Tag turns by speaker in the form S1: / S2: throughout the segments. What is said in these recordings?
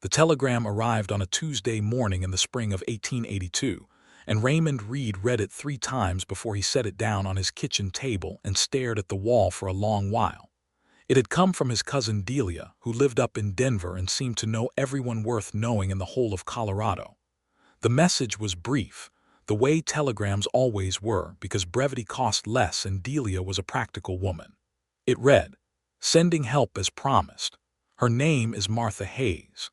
S1: The telegram arrived on a Tuesday morning in the spring of 1882, and Raymond Reed read it 3 times before he set it down on his kitchen table and stared at the wall for a long while. It had come from his cousin Delia, who lived up in Denver and seemed to know everyone worth knowing in the whole of Colorado. The message was brief, the way telegrams always were, because brevity cost less and Delia was a practical woman. It read, "Sending help as promised. Her name is Martha Hayes.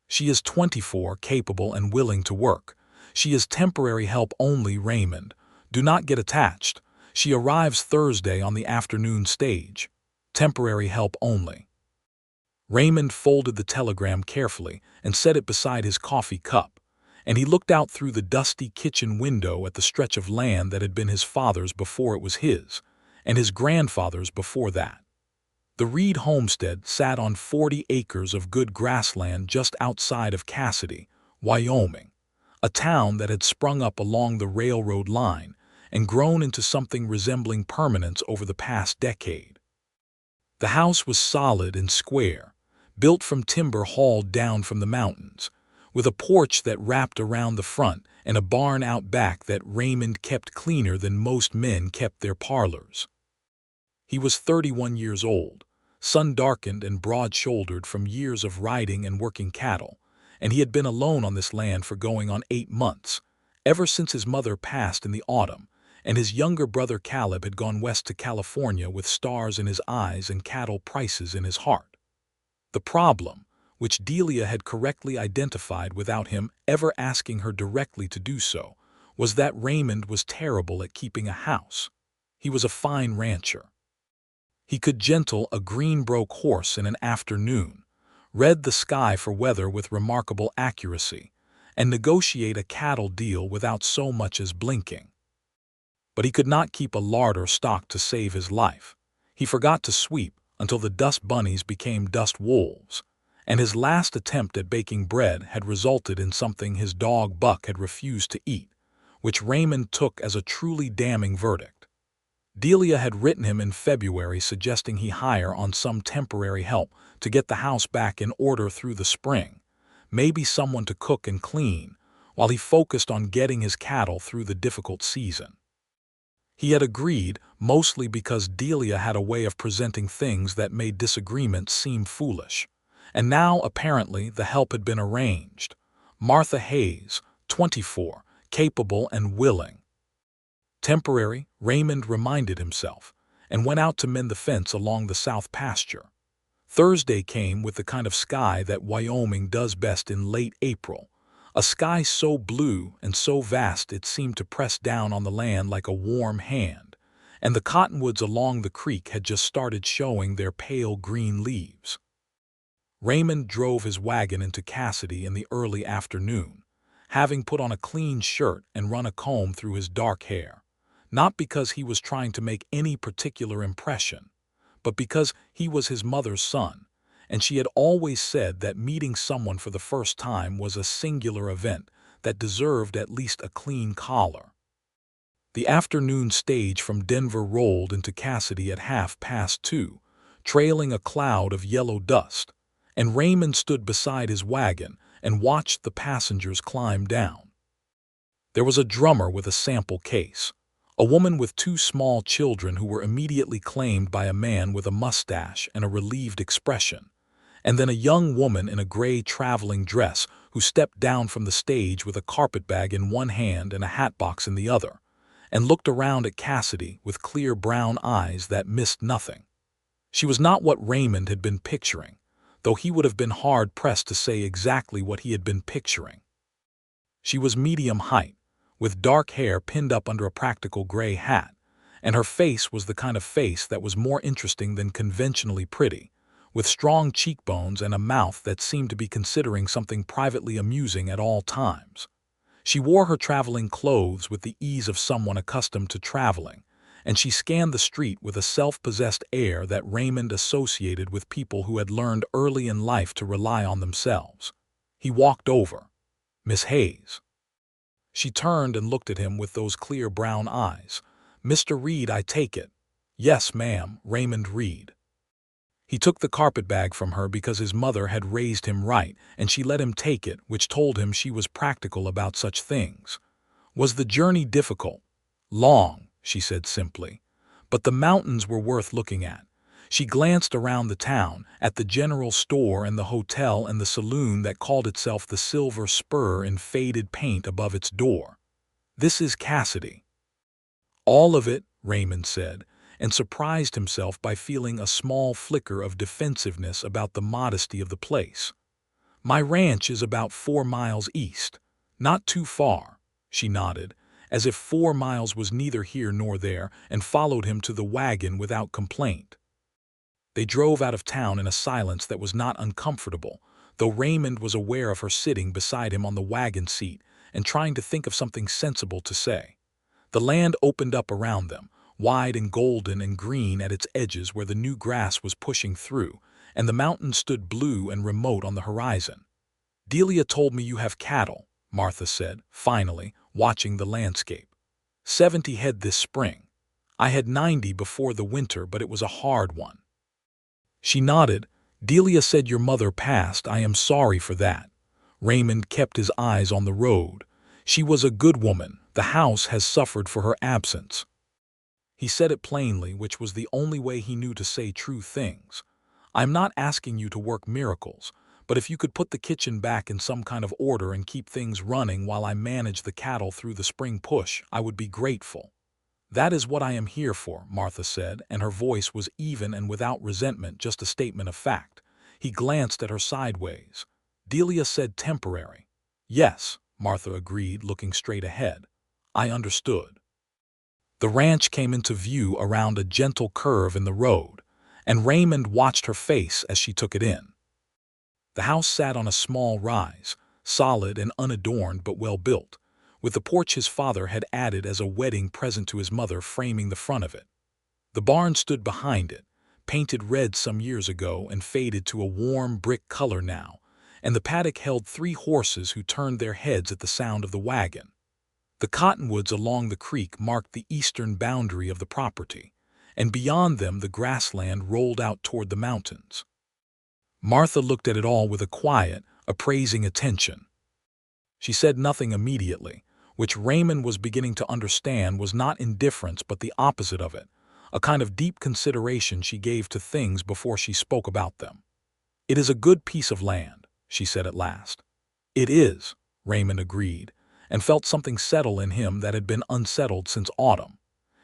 S1: She is 24, capable and willing to work. She is temporary help only, Raymond. Do not get attached. She arrives Thursday on the afternoon stage. Temporary help only." Raymond folded the telegram carefully and set it beside his coffee cup, and he looked out through the dusty kitchen window at the stretch of land that had been his father's before it was his, and his grandfather's before that. The Reed homestead sat on 40 acres of good grassland just outside of Cassidy, Wyoming, a town that had sprung up along the railroad line and grown into something resembling permanence over the past decade. The house was solid and square, built from timber hauled down from the mountains, with a porch that wrapped around the front and a barn out back that Raymond kept cleaner than most men kept their parlors. He was 31 years old, sun-darkened and broad-shouldered from years of riding and working cattle, and he had been alone on this land for going on 8 months, ever since his mother passed in the autumn, and his younger brother Caleb had gone west to California with stars in his eyes and cattle prices in his heart. The problem, which Delia had correctly identified without him ever asking her directly to do so, was that Raymond was terrible at keeping a house. He was a fine rancher. He could gentle a Greenbroke horse in an afternoon, read the sky for weather with remarkable accuracy, and negotiate a cattle deal without so much as blinking. But he could not keep a larder stocked to save his life. He forgot to sweep until the dust bunnies became dust wolves, and his last attempt at baking bread had resulted in something his dog Buck had refused to eat, which Raymond took as a truly damning verdict. Delia had written him in February suggesting he hire on some temporary help to get the house back in order through the spring, maybe someone to cook and clean, while he focused on getting his cattle through the difficult season. He had agreed, mostly because Delia had a way of presenting things that made disagreements seem foolish, and now apparently the help had been arranged. Martha Hayes, 24, capable and willing. Temporary, Raymond reminded himself, and went out to mend the fence along the south pasture. Thursday came with the kind of sky that Wyoming does best in late April, a sky so blue and so vast it seemed to press down on the land like a warm hand, and the cottonwoods along the creek had just started showing their pale green leaves. Raymond drove his wagon into Cassidy in the early afternoon, having put on a clean shirt and run a comb through his dark hair, not because he was trying to make any particular impression, but because he was his mother's son, and she had always said that meeting someone for the first time was a singular event that deserved at least a clean collar. The afternoon stage from Denver rolled into Cassidy at 2:30, trailing a cloud of yellow dust, and Raymond stood beside his wagon and watched the passengers climb down. There was a drummer with a sample case, a woman with 2 small children who were immediately claimed by a man with a mustache and a relieved expression, and then a young woman in a gray traveling dress who stepped down from the stage with a carpetbag in one hand and a hatbox in the other, and looked around at Cassidy with clear brown eyes that missed nothing. She was not what Raymond had been picturing, though he would have been hard-pressed to say exactly what he had been picturing. She was medium height, with dark hair pinned up under a practical gray hat, and her face was the kind of face that was more interesting than conventionally pretty, with strong cheekbones and a mouth that seemed to be considering something privately amusing at all times. She wore her traveling clothes with the ease of someone accustomed to traveling, and she scanned the street with a self-possessed air that Raymond associated with people who had learned early in life to rely on themselves. He walked over. "Miss Hayes." She turned and looked at him with those clear brown eyes. "Mr. Reed, I take it." "Yes, ma'am, Raymond Reed." He took the carpetbag from her because his mother had raised him right, and she let him take it, which told him she was practical about such things. Was the journey difficult? Long, she said simply. But the mountains were worth looking at. She glanced around the town, at the general store and the hotel and the saloon that called itself the Silver Spur in faded paint above its door. This is Cassidy. All of it, Raymond said, and surprised himself by feeling a small flicker of defensiveness about the modesty of the place. My ranch is about 4 miles east. Not too far, she nodded, as if 4 miles was neither here nor there, and followed him to the wagon without complaint. They drove out of town in a silence that was not uncomfortable, though Raymond was aware of her sitting beside him on the wagon seat and trying to think of something sensible to say. The land opened up around them, wide and golden and green at its edges where the new grass was pushing through, and the mountains stood blue and remote on the horizon. "Delia told me you have cattle," Martha said, finally, watching the landscape. 70 head this spring. I had 90 before the winter, but it was a hard one. She nodded. "Delia said your mother passed. I am sorry for that." Raymond kept his eyes on the road. "She was a good woman. The house has suffered for her absence." He said it plainly, which was the only way he knew to say true things. "I'm not asking you to work miracles, but if you could put the kitchen back in some kind of order and keep things running while I manage the cattle through the spring push, I would be grateful." "That is what I am here for," Martha said, and her voice was even and without resentment, just a statement of fact. He glanced at her sideways. "Delia said temporary." "Yes," Martha agreed, looking straight ahead. "I understood." The ranch came into view around a gentle curve in the road, and Raymond watched her face as she took it in. The house sat on a small rise, solid and unadorned but well built, with the porch his father had added as a wedding present to his mother framing the front of it. The barn stood behind it, painted red some years ago and faded to a warm brick color now, and the paddock held 3 horses who turned their heads at the sound of the wagon. The cottonwoods along the creek marked the eastern boundary of the property, and beyond them the grassland rolled out toward the mountains. Martha looked at it all with a quiet, appraising attention. She said nothing immediately, which Raymond was beginning to understand was not indifference but the opposite of it, a kind of deep consideration she gave to things before she spoke about them. "It is a good piece of land," she said at last. "It is," Raymond agreed, and felt something settle in him that had been unsettled since autumn.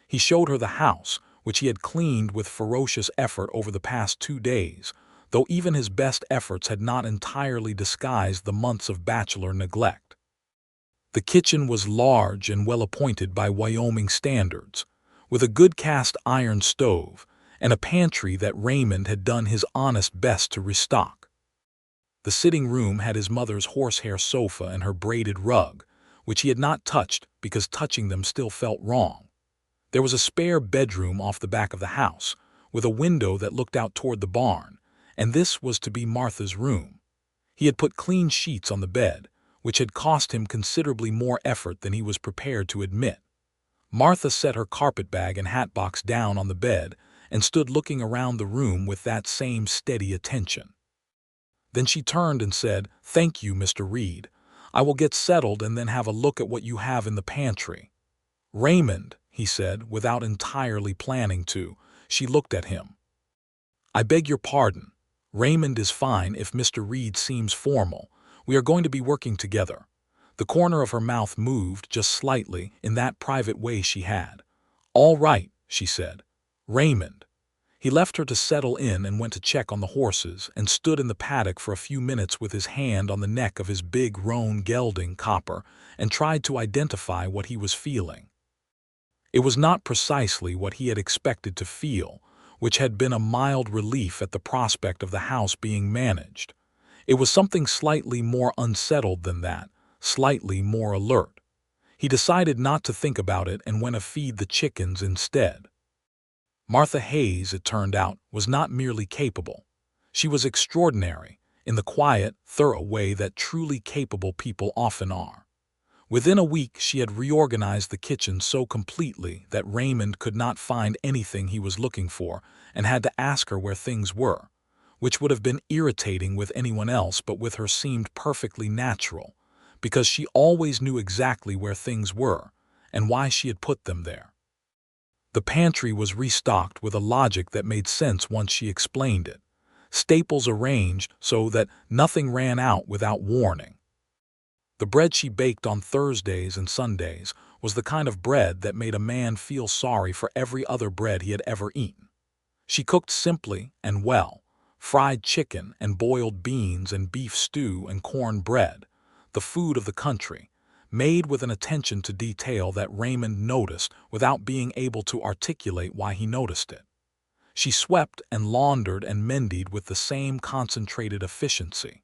S1: He showed her the house, which he had cleaned with ferocious effort over the past 2 days, though even his best efforts had not entirely disguised the months of bachelor neglect. The kitchen was large and well appointed by Wyoming standards, with a good cast iron stove and a pantry that Raymond had done his honest best to restock. The sitting room had his mother's horsehair sofa and her braided rug, which he had not touched because touching them still felt wrong. There was a spare bedroom off the back of the house, with a window that looked out toward the barn, and this was to be Martha's room. He had put clean sheets on the bed, which had cost him considerably more effort than he was prepared to admit. Martha set her carpetbag and hatbox down on the bed and stood looking around the room with that same steady attention. Then she turned and said, "Thank you, Mr. Reed. I will get settled and then have a look at what you have in the pantry." "Raymond," he said, without entirely planning to. She looked at him. "I beg your pardon. Raymond is fine if Mr. Reed seems formal. We are going to be working together." The corner of her mouth moved just slightly in that private way she had. "All right," she said. "Raymond." He left her to settle in and went to check on the horses and stood in the paddock for a few minutes with his hand on the neck of his big roan gelding Copper and tried to identify what he was feeling. It was not precisely what he had expected to feel, which had been a mild relief at the prospect of the house being managed. It was something slightly more unsettled than that, slightly more alert. He decided not to think about it and went to feed the chickens instead. Martha Hayes, it turned out, was not merely capable. She was extraordinary, in the quiet, thorough way that truly capable people often are. Within a week she had reorganized the kitchen so completely that Raymond could not find anything he was looking for and had to ask her where things were. which would have been irritating with anyone else but with her seemed perfectly natural, because she always knew exactly where things were and why she had put them there. The pantry was restocked with a logic that made sense once she explained it, staples arranged so that nothing ran out without warning. The bread she baked on Thursdays and Sundays was the kind of bread that made a man feel sorry for every other bread he had ever eaten. She cooked simply and well, fried chicken and boiled beans and beef stew and corn bread, the food of the country, made with an attention to detail that Raymond noticed without being able to articulate why he noticed it. She swept and laundered and mended with the same concentrated efficiency.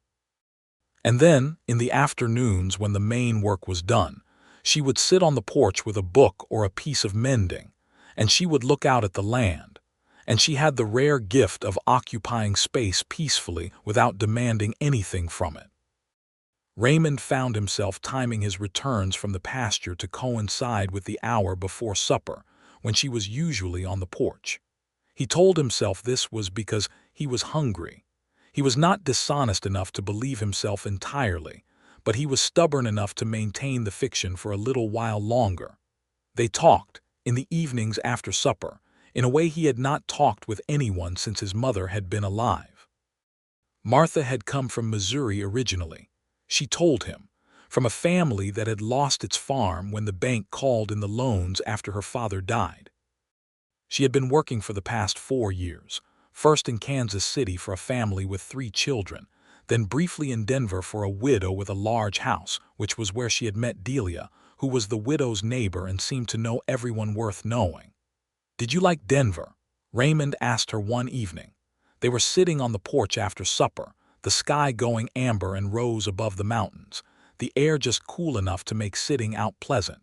S1: And then, in the afternoons when the main work was done, she would sit on the porch with a book or a piece of mending, and she would look out at the land, and she had the rare gift of occupying space peacefully without demanding anything from it. Raymond found himself timing his returns from the pasture to coincide with the hour before supper, when she was usually on the porch. He told himself this was because he was hungry. He was not dishonest enough to believe himself entirely, but he was stubborn enough to maintain the fiction for a little while longer. They talked, in the evenings after supper, in a way he had not talked with anyone since his mother had been alive. Martha had come from Missouri originally, she told him, from a family that had lost its farm when the bank called in the loans after her father died. She had been working for the past 4 years, first in Kansas City for a family with 3 children, then briefly in Denver for a widow with a large house, which was where she had met Delia, who was the widow's neighbor and seemed to know everyone worth knowing. "Did you like Denver?" Raymond asked her one evening. They were sitting on the porch after supper, the sky going amber and rose above the mountains, the air just cool enough to make sitting out pleasant.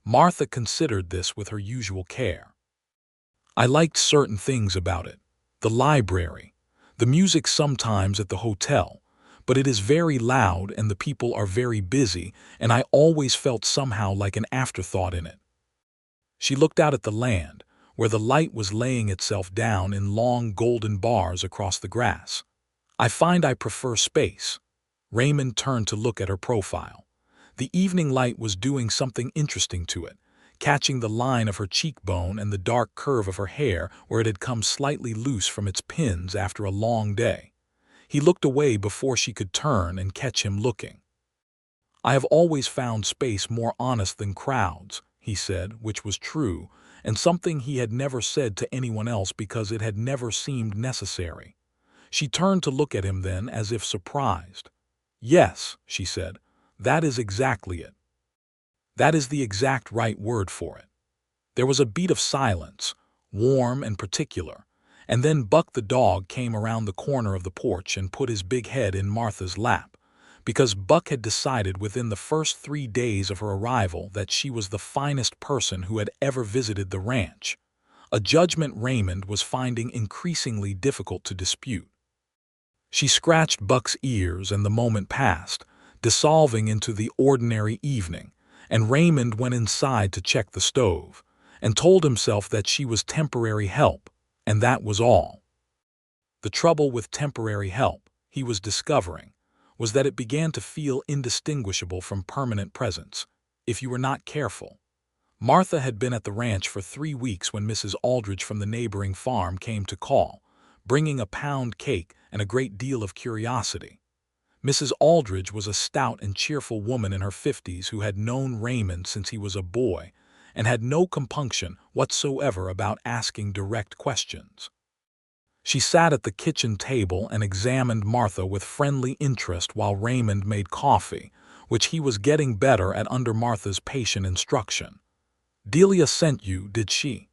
S1: Martha considered this with her usual care. "I liked certain things about it. The library, the music sometimes at the hotel, but it is very loud and the people are very busy, and I always felt somehow like an afterthought in it." She looked out at the land, where the light was laying itself down in long golden bars across the grass. "I find I prefer space." Raymond turned to look at her profile. The evening light was doing something interesting to it, catching the line of her cheekbone and the dark curve of her hair where it had come slightly loose from its pins after a long day. He looked away before she could turn and catch him looking. "I have always found space more honest than crowds," he said, which was true, and something he had never said to anyone else because it had never seemed necessary. She turned to look at him then as if surprised. "Yes," she said, "that is exactly it. That is the exact right word for it." There was a beat of silence, warm and particular, and then Buck the dog came around the corner of the porch and put his big head in Martha's lap, because Buck had decided within the first 3 days of her arrival that she was the finest person who had ever visited the ranch, a judgment Raymond was finding increasingly difficult to dispute. She scratched Buck's ears and the moment passed, dissolving into the ordinary evening, and Raymond went inside to check the stove, and told himself that she was temporary help, and that was all. The trouble with temporary help, he was discovering, was that it began to feel indistinguishable from permanent presence, if you were not careful. Martha had been at the ranch for 3 weeks when Mrs. Aldridge from the neighboring farm came to call, bringing a pound cake and a great deal of curiosity. Mrs. Aldridge was a stout and cheerful woman in her 50s who had known Raymond since he was a boy and had no compunction whatsoever about asking direct questions. She sat at the kitchen table and examined Martha with friendly interest while Raymond made coffee, which he was getting better at under Martha's patient instruction. "Delia sent you, did she?"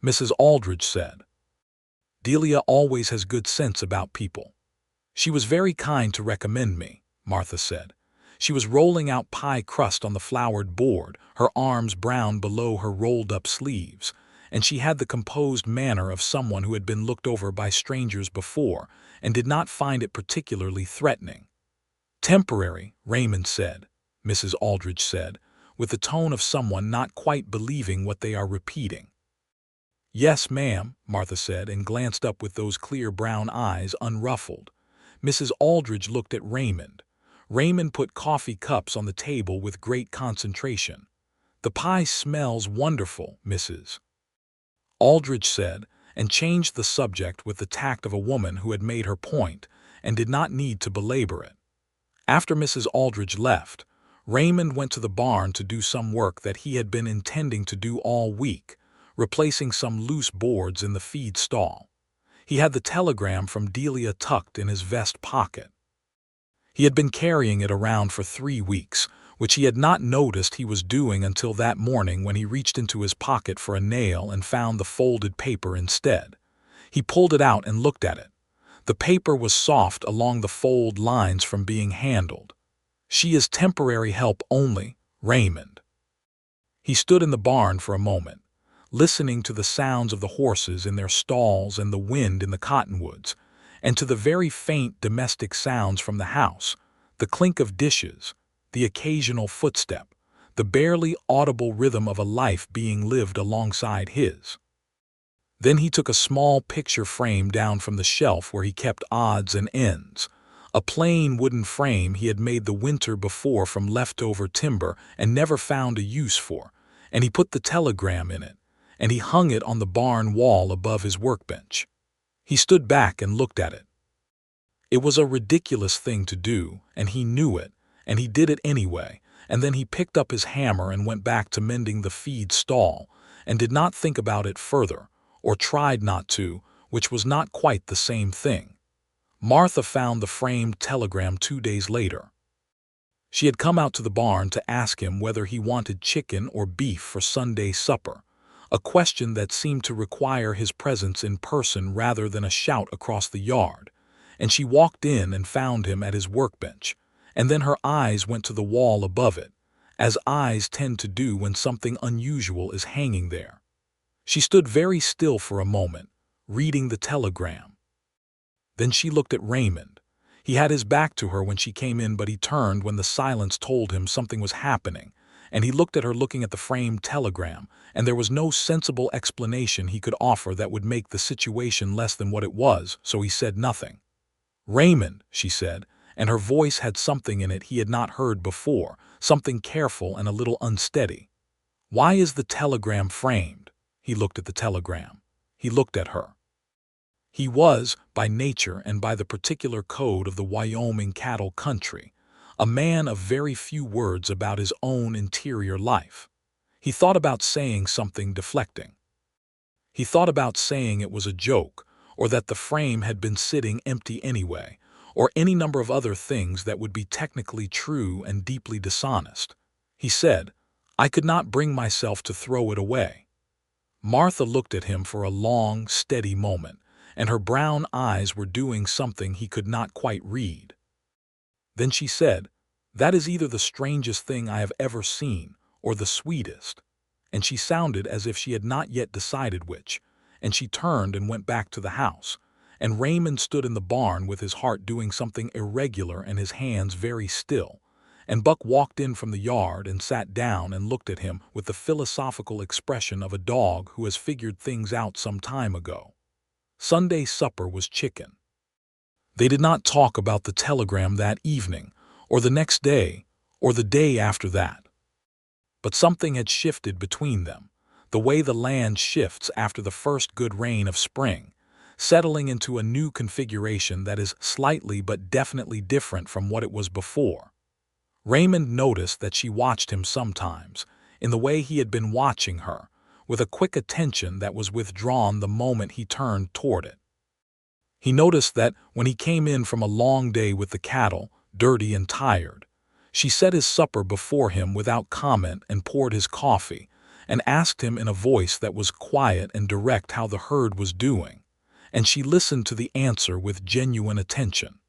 S1: Mrs. Aldridge said. "Delia always has good sense about people. She was very kind to recommend me," Martha said. She was rolling out pie crust on the floured board, her arms brown below her rolled-up sleeves, and she had the composed manner of someone who had been looked over by strangers before and did not find it particularly threatening. "Temporary," Raymond said, Mrs. Aldridge said, with the tone of someone not quite believing what they are repeating. "Yes, ma'am," Martha said, and glanced up with those clear brown eyes unruffled. Mrs. Aldridge looked at Raymond. Raymond put coffee cups on the table with great concentration. "The pie smells wonderful, Mrs. Aldridge said, and changed the subject with the tact of a woman who had made her point and did not need to belabor it. After Mrs. Aldridge left, Raymond went to the barn to do some work that he had been intending to do all week, replacing some loose boards in the feed stall. He had the telegram from Delia tucked in his vest pocket. He had been carrying it around for 3 weeks, which he had not noticed he was doing until that morning when he reached into his pocket for a nail and found the folded paper instead. He pulled it out and looked at it. The paper was soft along the fold lines from being handled. "She is temporary help only, Raymond." He stood in the barn for a moment, listening to the sounds of the horses in their stalls and the wind in the cottonwoods, and to the very faint domestic sounds from the house, the clink of dishes, the occasional footstep, the barely audible rhythm of a life being lived alongside his. Then he took a small picture frame down from the shelf where he kept odds and ends, a plain wooden frame he had made the winter before from leftover timber and never found a use for, and he put the telegram in it, and he hung it on the barn wall above his workbench. He stood back and looked at it. It was a ridiculous thing to do, and he knew it, and he did it anyway, and then he picked up his hammer and went back to mending the feed stall, and did not think about it further, or tried not to, which was not quite the same thing. Martha found the framed telegram 2 days later. She had come out to the barn to ask him whether he wanted chicken or beef for Sunday supper, a question that seemed to require his presence in person rather than a shout across the yard, and she walked in and found him at his workbench, and then her eyes went to the wall above it, as eyes tend to do when something unusual is hanging there. She stood very still for a moment, reading the telegram. Then she looked at Raymond. He had his back to her when she came in, but he turned when the silence told him something was happening, and he looked at her looking at the framed telegram, and there was no sensible explanation he could offer that would make the situation less than what it was, so he said nothing. "Raymond," she said, and her voice had something in it he had not heard before, something careful and a little unsteady. "Why is the telegram framed?" He looked at the telegram. He looked at her. He was, by nature and by the particular code of the Wyoming cattle country, a man of very few words about his own interior life. He thought about saying something deflecting. He thought about saying it was a joke, or that the frame had been sitting empty anyway, or any number of other things that would be technically true and deeply dishonest. He said, "I could not bring myself to throw it away." Martha looked at him for a long, steady moment, and her brown eyes were doing something he could not quite read. Then she said, "That is either the strangest thing I have ever seen, or the sweetest," and she sounded as if she had not yet decided which, and she turned and went back to the house, and Raymond stood in the barn with his heart doing something irregular and his hands very still, and Buck walked in from the yard and sat down and looked at him with the philosophical expression of a dog who has figured things out some time ago. Sunday supper was chicken. They did not talk about the telegram that evening, or the next day, or the day after that. But something had shifted between them, the way the land shifts after the first good rain of spring, settling into a new configuration that is slightly but definitely different from what it was before. Raymond noticed that she watched him sometimes, in the way he had been watching her, with a quick attention that was withdrawn the moment he turned toward it. He noticed that when he came in from a long day with the cattle, dirty and tired, she set his supper before him without comment and poured his coffee, and asked him in a voice that was quiet and direct how the herd was doing, and she listened to the answer with genuine attention.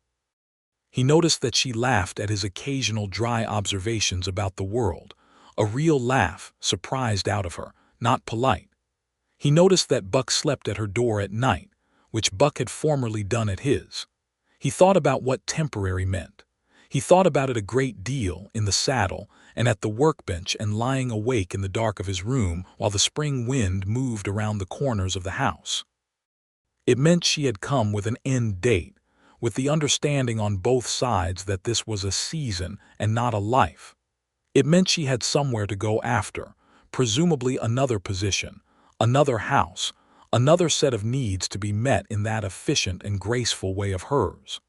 S1: He noticed that she laughed at his occasional dry observations about the world, a real laugh, surprised out of her, not polite. He noticed that Buck slept at her door at night, which Buck had formerly done at his. He thought about what temporary meant. He thought about it a great deal in the saddle and at the workbench and lying awake in the dark of his room while the spring wind moved around the corners of the house. It meant she had come with an end date, with the understanding on both sides that this was a season and not a life. It meant she had somewhere to go after, presumably another position, another house, another set of needs to be met in that efficient and graceful way of hers.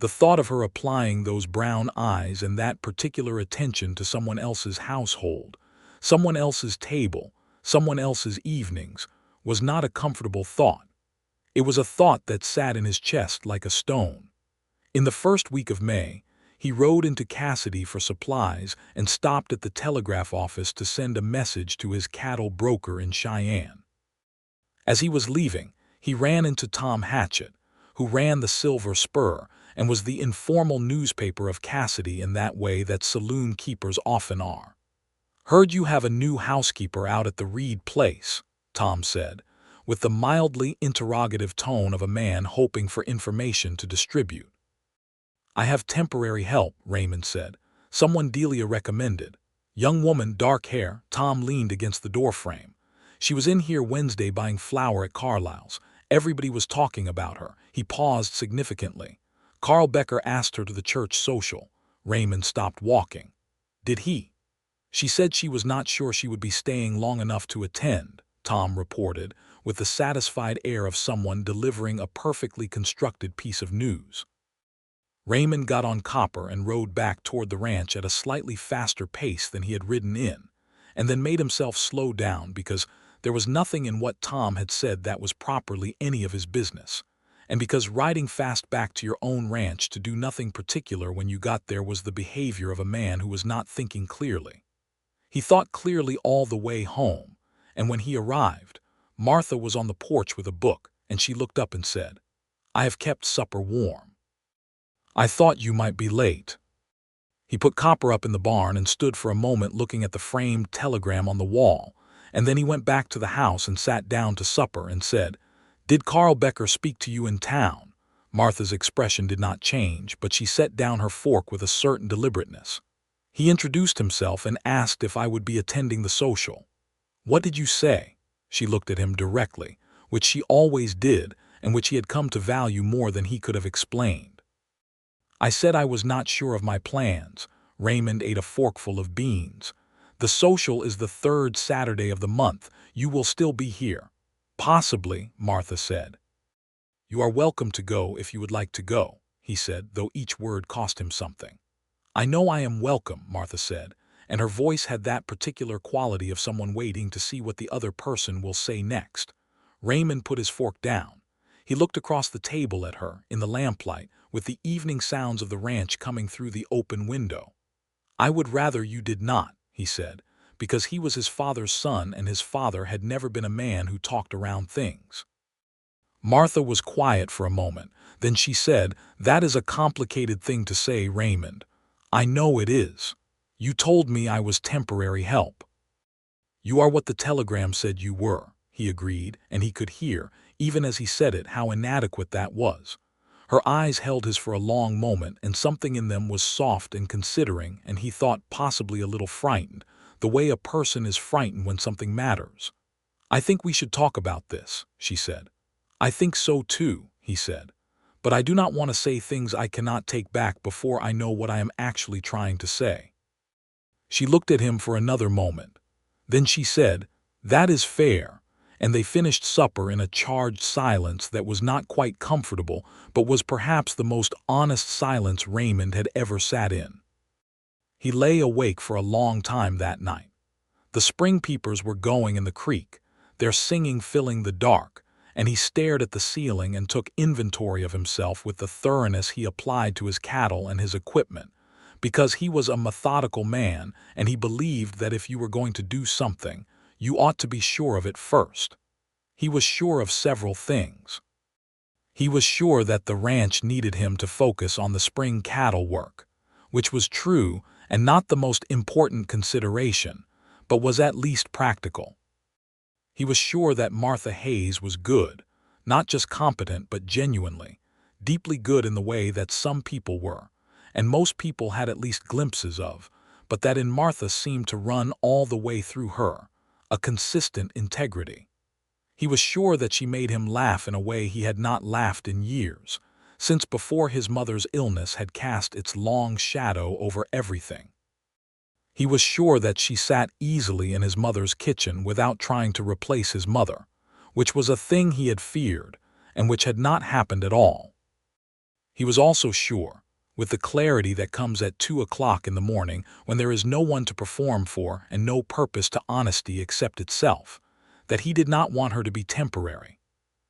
S1: The thought of her applying those brown eyes and that particular attention to someone else's household, someone else's table, someone else's evenings, was not a comfortable thought. It was a thought that sat in his chest like a stone. In the first week of May, he rode into Cassidy for supplies and stopped at the telegraph office to send a message to his cattle broker in Cheyenne. As he was leaving, he ran into Tom Hatchett, who ran the Silver Spur and was the informal newspaper of Cassidy in that way that saloon keepers often are. "Heard you have a new housekeeper out at the Reed place," Tom said, with the mildly interrogative tone of a man hoping for information to distribute. "I have temporary help," Raymond said. "Someone Delia recommended. Young woman, dark hair." Tom leaned against the doorframe. "She was in here Wednesday buying flour at Carlisle's. Everybody was talking about her." He paused significantly. "Carl Becker asked her to the church social." Raymond stopped walking. "Did he?" "She said she was not sure she would be staying long enough to attend," Tom reported, with the satisfied air of someone delivering a perfectly constructed piece of news. Raymond got on Copper and rode back toward the ranch at a slightly faster pace than he had ridden in, and then made himself slow down because there was nothing in what Tom had said that was properly any of his business, and because riding fast back to your own ranch to do nothing particular when you got there was the behavior of a man who was not thinking clearly. He thought clearly all the way home, and when he arrived, Martha was on the porch with a book, and she looked up and said, "I have kept supper warm. I thought you might be late." He put Copper up in the barn and stood for a moment looking at the framed telegram on the wall, and then he went back to the house and sat down to supper and said, "Did Carl Becker speak to you in town?" Martha's expression did not change, but she set down her fork with a certain deliberateness. "He introduced himself and asked if I would be attending the social." "What did you say?" She looked at him directly, which she always did and which he had come to value more than he could have explained. "I said I was not sure of my plans." Raymond ate a forkful of beans. "The social is the third Saturday of the month. You will still be here." "Possibly," Martha said. "You are welcome to go if you would like to go," he said, though each word cost him something. "I know I am welcome," Martha said, and her voice had that particular quality of someone waiting to see what the other person will say next. Raymond put his fork down. He looked across the table at her, in the lamplight, with the evening sounds of the ranch coming through the open window. "I would rather you did not," he said, because he was his father's son and his father had never been a man who talked around things. Martha was quiet for a moment. Then she said, "That is a complicated thing to say, Raymond." "I know it is. You told me I was temporary help." "You are what the telegram said you were," he agreed, and he could hear, even as he said it, how inadequate that was. Her eyes held his for a long moment, and something in them was soft and considering, and he thought possibly a little frightened, the way a person is frightened when something matters. "I think we should talk about this," she said. "I think so too," he said. "But I do not want to say things I cannot take back before I know what I am actually trying to say." She looked at him for another moment. Then she said, "That is fair," and they finished supper in a charged silence that was not quite comfortable, but was perhaps the most honest silence Raymond had ever sat in. He lay awake for a long time that night. The spring peepers were going in the creek, their singing filling the dark, and he stared at the ceiling and took inventory of himself with the thoroughness he applied to his cattle and his equipment, because he was a methodical man and he believed that if you were going to do something, you ought to be sure of it first. He was sure of several things. He was sure that the ranch needed him to focus on the spring cattle work, which was true and not the most important consideration, but was at least practical. He was sure that Martha Hayes was good, not just competent but genuinely, deeply good in the way that some people were, and most people had at least glimpses of, but that in Martha seemed to run all the way through her, a consistent integrity. He was sure that she made him laugh in a way he had not laughed in years, since before his mother's illness had cast its long shadow over everything. He was sure that she sat easily in his mother's kitchen without trying to replace his mother, which was a thing he had feared, and which had not happened at all. He was also sure, with the clarity that comes at 2 o'clock in the morning when there is no one to perform for and no purpose to honesty except itself, that he did not want her to be temporary,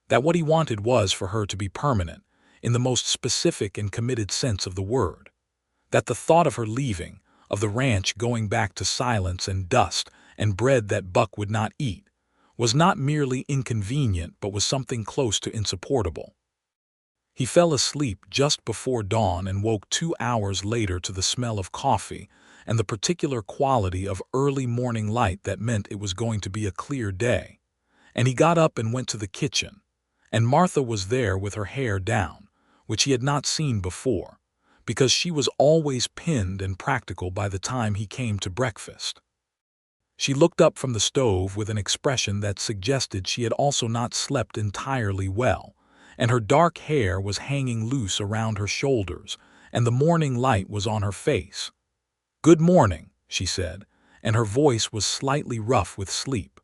S1: that what he wanted was for her to be permanent, in the most specific and committed sense of the word, that the thought of her leaving, of the ranch going back to silence and dust and bread that Buck would not eat, was not merely inconvenient but was something close to insupportable. He fell asleep just before dawn and woke 2 hours later to the smell of coffee and the particular quality of early morning light that meant it was going to be a clear day. And he got up and went to the kitchen, and Martha was there with her hair down, which he had not seen before, because she was always pinned and practical by the time he came to breakfast. She looked up from the stove with an expression that suggested she had also not slept entirely well, and her dark hair was hanging loose around her shoulders, and the morning light was on her face. "Good morning," she said, and her voice was slightly rough with sleep.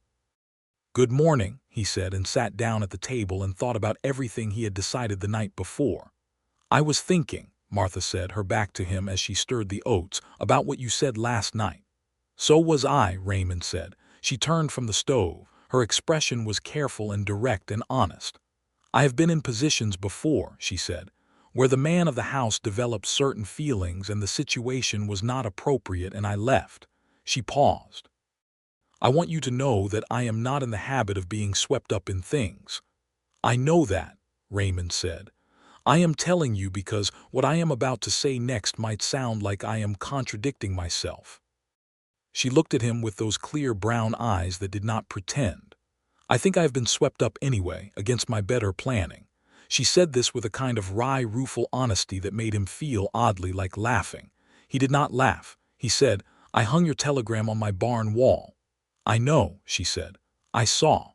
S1: "Good morning," he said, and sat down at the table and thought about everything he had decided the night before. "I was thinking," Martha said, her back to him as she stirred the oats, "about what you said last night." "So was I," Raymond said. She turned from the stove. Her expression was careful and direct and honest. "I have been in positions before," she said, "where the man of the house developed certain feelings and the situation was not appropriate and I left." She paused. "I want you to know that I am not in the habit of being swept up in things." "I know that," Raymond said. "I am telling you because what I am about to say next might sound like I am contradicting myself." She looked at him with those clear brown eyes that did not pretend. "I think I have been swept up anyway, against my better planning." She said this with a kind of wry, rueful honesty that made him feel oddly like laughing. He did not laugh. He said, "I hung your telegram on my barn wall." "I know," she said. "I saw."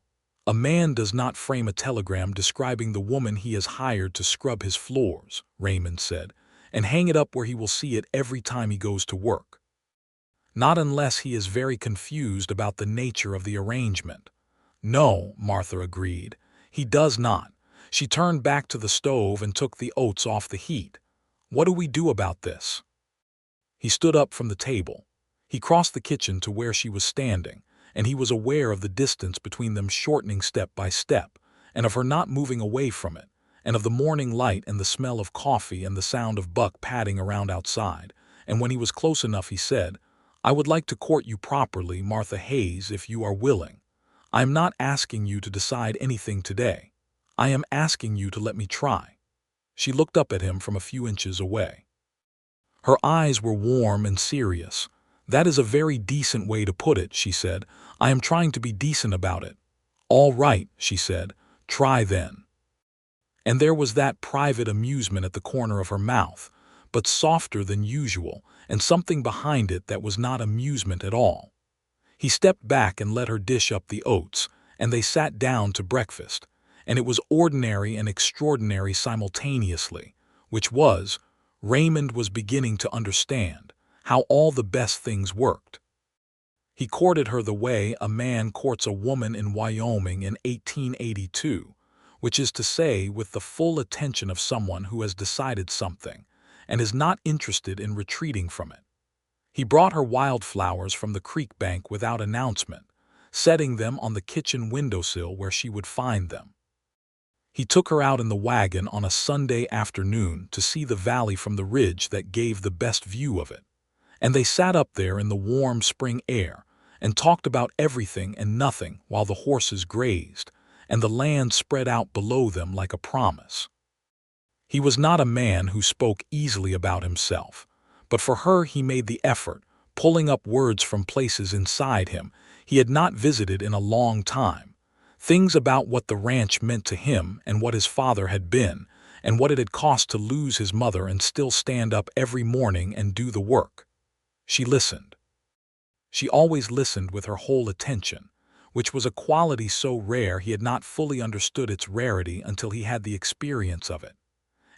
S1: "A man does not frame a telegram describing the woman he has hired to scrub his floors," Raymond said, "and hang it up where he will see it every time he goes to work. Not unless he is very confused about the nature of the arrangement." "No," Martha agreed. "He does not." She turned back to the stove and took the oats off the heat. "What do we do about this?" He stood up from the table. He crossed the kitchen to where she was standing, and he was aware of the distance between them shortening step by step, and of her not moving away from it, and of the morning light and the smell of coffee and the sound of Buck padding around outside. And when he was close enough, he said, "I would like to court you properly, Martha Hayes, if you are willing. I am not asking you to decide anything today. I am asking you to let me try." She looked up at him from a few inches away. Her eyes were warm and serious. "That is a very decent way to put it," she said. "I am trying to be decent about it." "All right," she said. "Try then." And there was that private amusement at the corner of her mouth, but softer than usual, and something behind it that was not amusement at all. He stepped back and let her dish up the oats, and they sat down to breakfast, and it was ordinary and extraordinary simultaneously, which was, Raymond was beginning to understand, how all the best things worked. He courted her the way a man courts a woman in Wyoming in 1882, which is to say with the full attention of someone who has decided something, and is not interested in retreating from it. He brought her wildflowers from the creek bank without announcement, setting them on the kitchen windowsill where she would find them. He took her out in the wagon on a Sunday afternoon to see the valley from the ridge that gave the best view of it, and they sat up there in the warm spring air and talked about everything and nothing while the horses grazed, and the land spread out below them like a promise. He was not a man who spoke easily about himself, but for her he made the effort, pulling up words from places inside him he had not visited in a long time, things about what the ranch meant to him and what his father had been, and what it had cost to lose his mother and still stand up every morning and do the work. She listened. She always listened with her whole attention, which was a quality so rare he had not fully understood its rarity until he had the experience of it.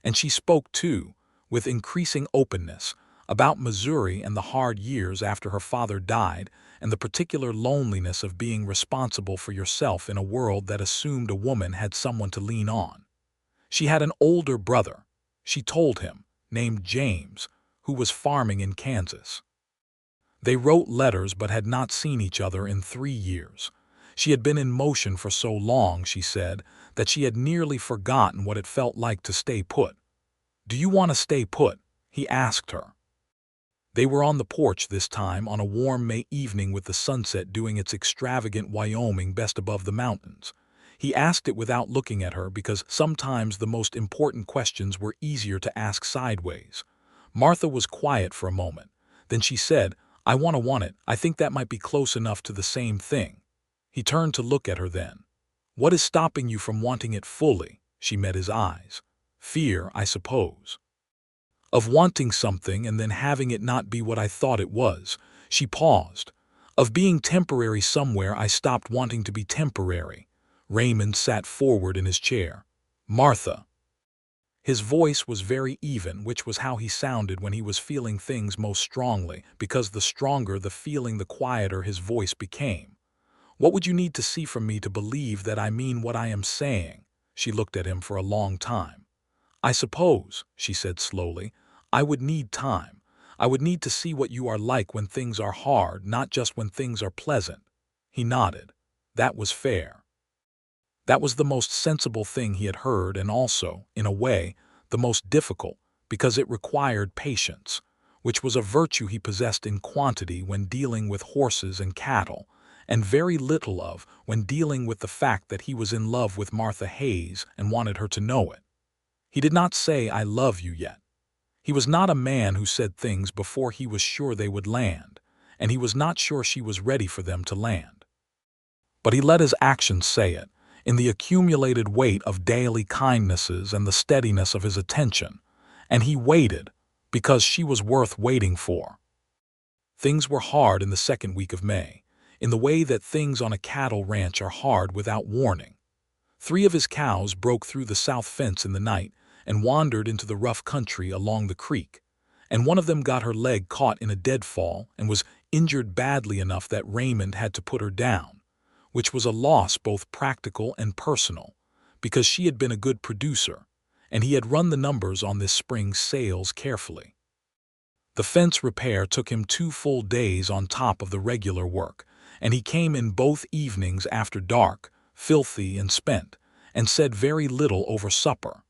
S1: And she spoke, too, with increasing openness, about Missouri and the hard years after her father died and the particular loneliness of being responsible for yourself in a world that assumed a woman had someone to lean on. She had an older brother, she told him, named James, who was farming in Kansas. They wrote letters but had not seen each other in 3 years. She had been in motion for so long, she said, that she had nearly forgotten what it felt like to stay put. "Do you want to stay put?" he asked her. They were on the porch this time on a warm May evening with the sunset doing its extravagant Wyoming best above the mountains. He asked it without looking at her because sometimes the most important questions were easier to ask sideways. Martha was quiet for a moment. Then she said, "I want it. I think that might be close enough to the same thing." He turned to look at her then. "What is stopping you from wanting it fully?" She met his eyes. "Fear, I suppose. Of wanting something and then having it not be what I thought it was." She paused. "Of being temporary somewhere I stopped wanting to be temporary." Raymond sat forward in his chair. "Martha." His voice was very even, which was how he sounded when he was feeling things most strongly, because the stronger the feeling, the quieter his voice became. "What would you need to see from me to believe that I mean what I am saying?" She looked at him for a long time. "I suppose," she said slowly, "I would need time. I would need to see what you are like when things are hard, not just when things are pleasant." He nodded. That was fair. That was the most sensible thing he had heard, and also, in a way, the most difficult, because it required patience, which was a virtue he possessed in quantity when dealing with horses and cattle, and very little of when dealing with the fact that he was in love with Martha Hayes and wanted her to know it. He did not say, "I love you" yet. He was not a man who said things before he was sure they would land, and he was not sure she was ready for them to land. But he let his actions say it, in the accumulated weight of daily kindnesses and the steadiness of his attention, and he waited because she was worth waiting for. Things were hard in the second week of May, in the way that things on a cattle ranch are hard without warning. 3 of his cows broke through the south fence in the night and wandered into the rough country along the creek, and one of them got her leg caught in a deadfall and was injured badly enough that Raymond had to put her down, which was a loss both practical and personal, because she had been a good producer, and he had run the numbers on this spring's sales carefully. The fence repair took him 2 full days on top of the regular work, and he came in both evenings after dark, filthy and spent, and said very little over supper.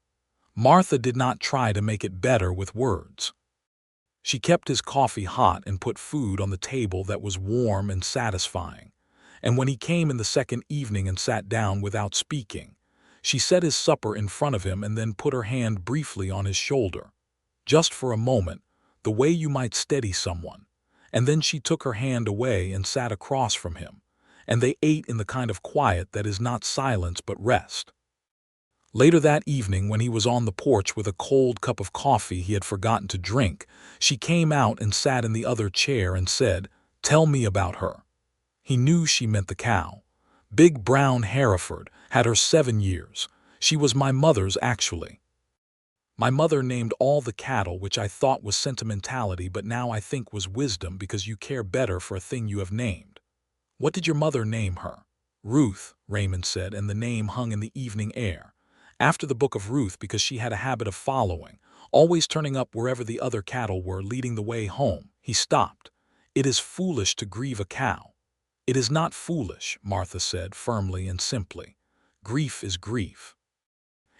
S1: Martha did not try to make it better with words. She kept his coffee hot and put food on the table that was warm and satisfying, and when he came in the second evening and sat down without speaking, she set his supper in front of him and then put her hand briefly on his shoulder, just for a moment, the way you might steady someone, and then she took her hand away and sat across from him, and they ate in the kind of quiet that is not silence but rest. Later that evening, when he was on the porch with a cold cup of coffee he had forgotten to drink, she came out and sat in the other chair and said, "Tell me about her." He knew she meant the cow. Big brown Hereford, had her 7 years. She was my mother's, actually. My mother named all the cattle, which I thought was sentimentality, but now I think was wisdom, because you care better for a thing you have named. What did your mother name her? Ruth, Raymond said, and the name hung in the evening air. After the book of Ruth, because she had a habit of following, always turning up wherever the other cattle were, leading the way home. He stopped. "It is foolish to grieve a cow." "It is not foolish," Martha said firmly and simply. "Grief is grief.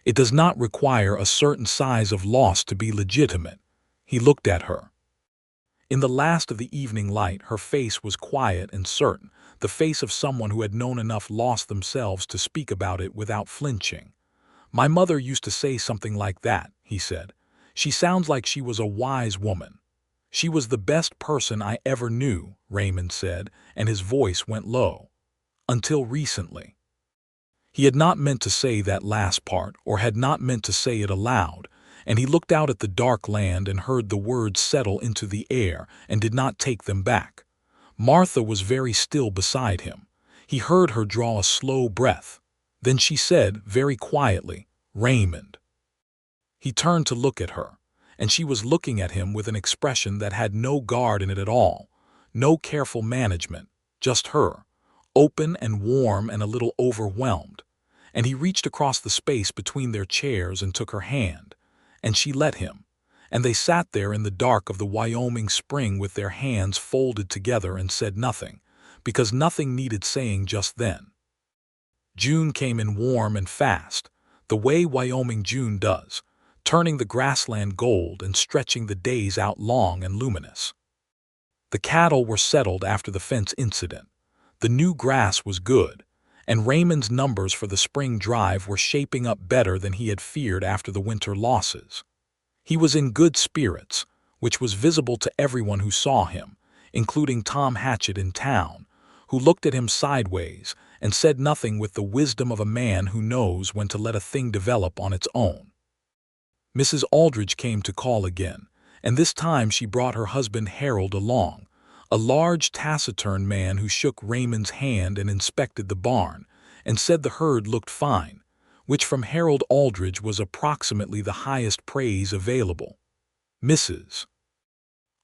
S1: It does not require a certain size of loss to be legitimate." He looked at her. In the last of the evening light, her face was quiet and certain, the face of someone who had known enough loss themselves to speak about it without flinching. "My mother used to say something like that," he said. "She sounds like she was a wise woman." "She was the best person I ever knew," Raymond said, and his voice went low. "Until recently." He had not meant to say that last part, or had not meant to say it aloud, and he looked out at the dark land and heard the words settle into the air and did not take them back. Martha was very still beside him. He heard her draw a slow breath. Then she said, very quietly, "Raymond." He turned to look at her, and she was looking at him with an expression that had no guard in it at all, no careful management, just her, open and warm and a little overwhelmed. And he reached across the space between their chairs and took her hand, and she let him, and they sat there in the dark of the Wyoming spring with their hands folded together and said nothing, because nothing needed saying just then. June came in warm and fast, the way Wyoming June does, turning the grassland gold and stretching the days out long and luminous. The cattle were settled after the fence incident. The new grass was good, and Raymond's numbers for the spring drive were shaping up better than he had feared after the winter losses. He was in good spirits, which was visible to everyone who saw him, including Tom Hatchett in town, who looked at him sideways and said nothing with the wisdom of a man who knows when to let a thing develop on its own. Mrs. Aldridge came to call again, and this time she brought her husband Harold along, a large taciturn man who shook Raymond's hand and inspected the barn, and said the herd looked fine, which from Harold Aldridge was approximately the highest praise available. Mrs.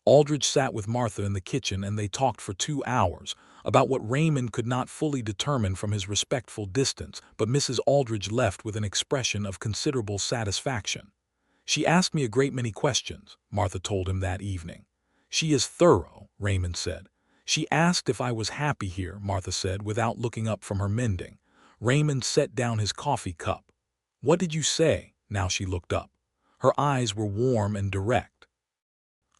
S1: Aldridge sat with Martha in the kitchen and they talked for 2 hours about what Raymond could not fully determine from his respectful distance, but Mrs. Aldridge left with an expression of considerable satisfaction. "She asked me a great many questions," Martha told him that evening. "She is thorough," Raymond said. "She asked if I was happy here," Martha said without looking up from her mending. Raymond set down his coffee cup. "What did you say?" Now she looked up. Her eyes were warm and direct.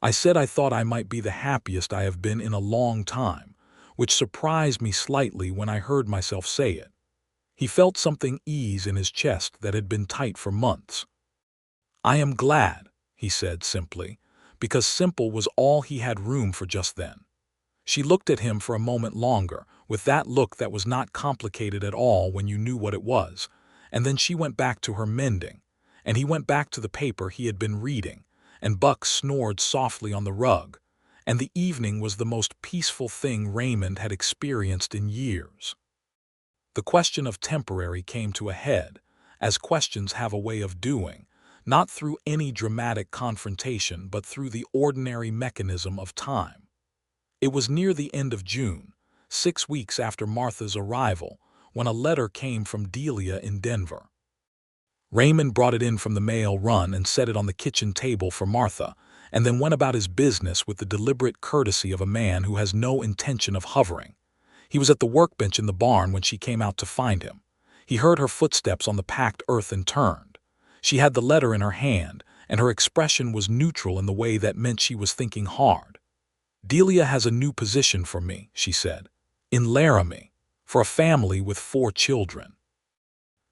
S1: "I said I thought I might be the happiest I have been in a long time, which surprised me slightly when I heard myself say it." He felt something ease in his chest that had been tight for months. "I am glad," he said simply, because simple was all he had room for just then. She looked at him for a moment longer, with that look that was not complicated at all when you knew what it was, and then she went back to her mending, and he went back to the paper he had been reading, and Buck snored softly on the rug, and the evening was the most peaceful thing Raymond had experienced in years. The question of temporary came to a head, as questions have a way of doing, not through any dramatic confrontation but through the ordinary mechanism of time. It was near the end of June, 6 weeks after Martha's arrival, when a letter came from Delia in Denver. Raymond brought it in from the mail run and set it on the kitchen table for Martha, and then went about his business with the deliberate courtesy of a man who has no intention of hovering. He was at the workbench in the barn when she came out to find him. He heard her footsteps on the packed earth and turned. She had the letter in her hand, and her expression was neutral in the way that meant she was thinking hard. "Delia has a new position for me," she said, "in Laramie, for a family with 4 children.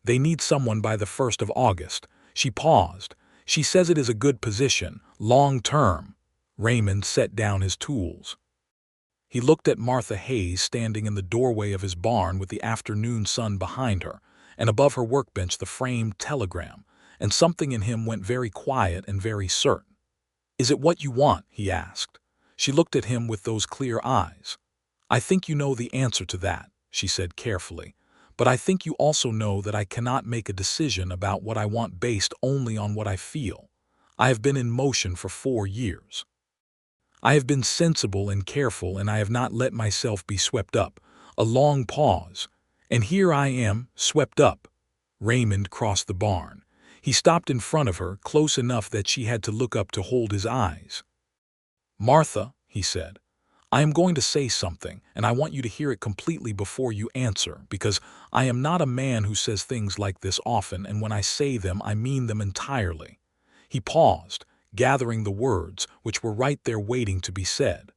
S1: They need someone by the 1st of August. She paused. "She says it is a good position, long-term." Raymond set down his tools. He looked at Martha Hayes standing in the doorway of his barn with the afternoon sun behind her, and above her workbench the framed telegram, and something in him went very quiet and very certain. "Is it what you want?" he asked. She looked at him with those clear eyes. "I think you know the answer to that," she said carefully, "but I think you also know that I cannot make a decision about what I want based only on what I feel. I have been in motion for 4 years. I have been sensible and careful, and I have not let myself be swept up." A long pause. "And here I am, swept up." Raymond crossed the barn. He stopped in front of her, close enough that she had to look up to hold his eyes. "Martha," he said, "I am going to say something, and I want you to hear it completely before you answer, because I am not a man who says things like this often, and when I say them, I mean them entirely." He paused, gathering the words, which were right there waiting to be said.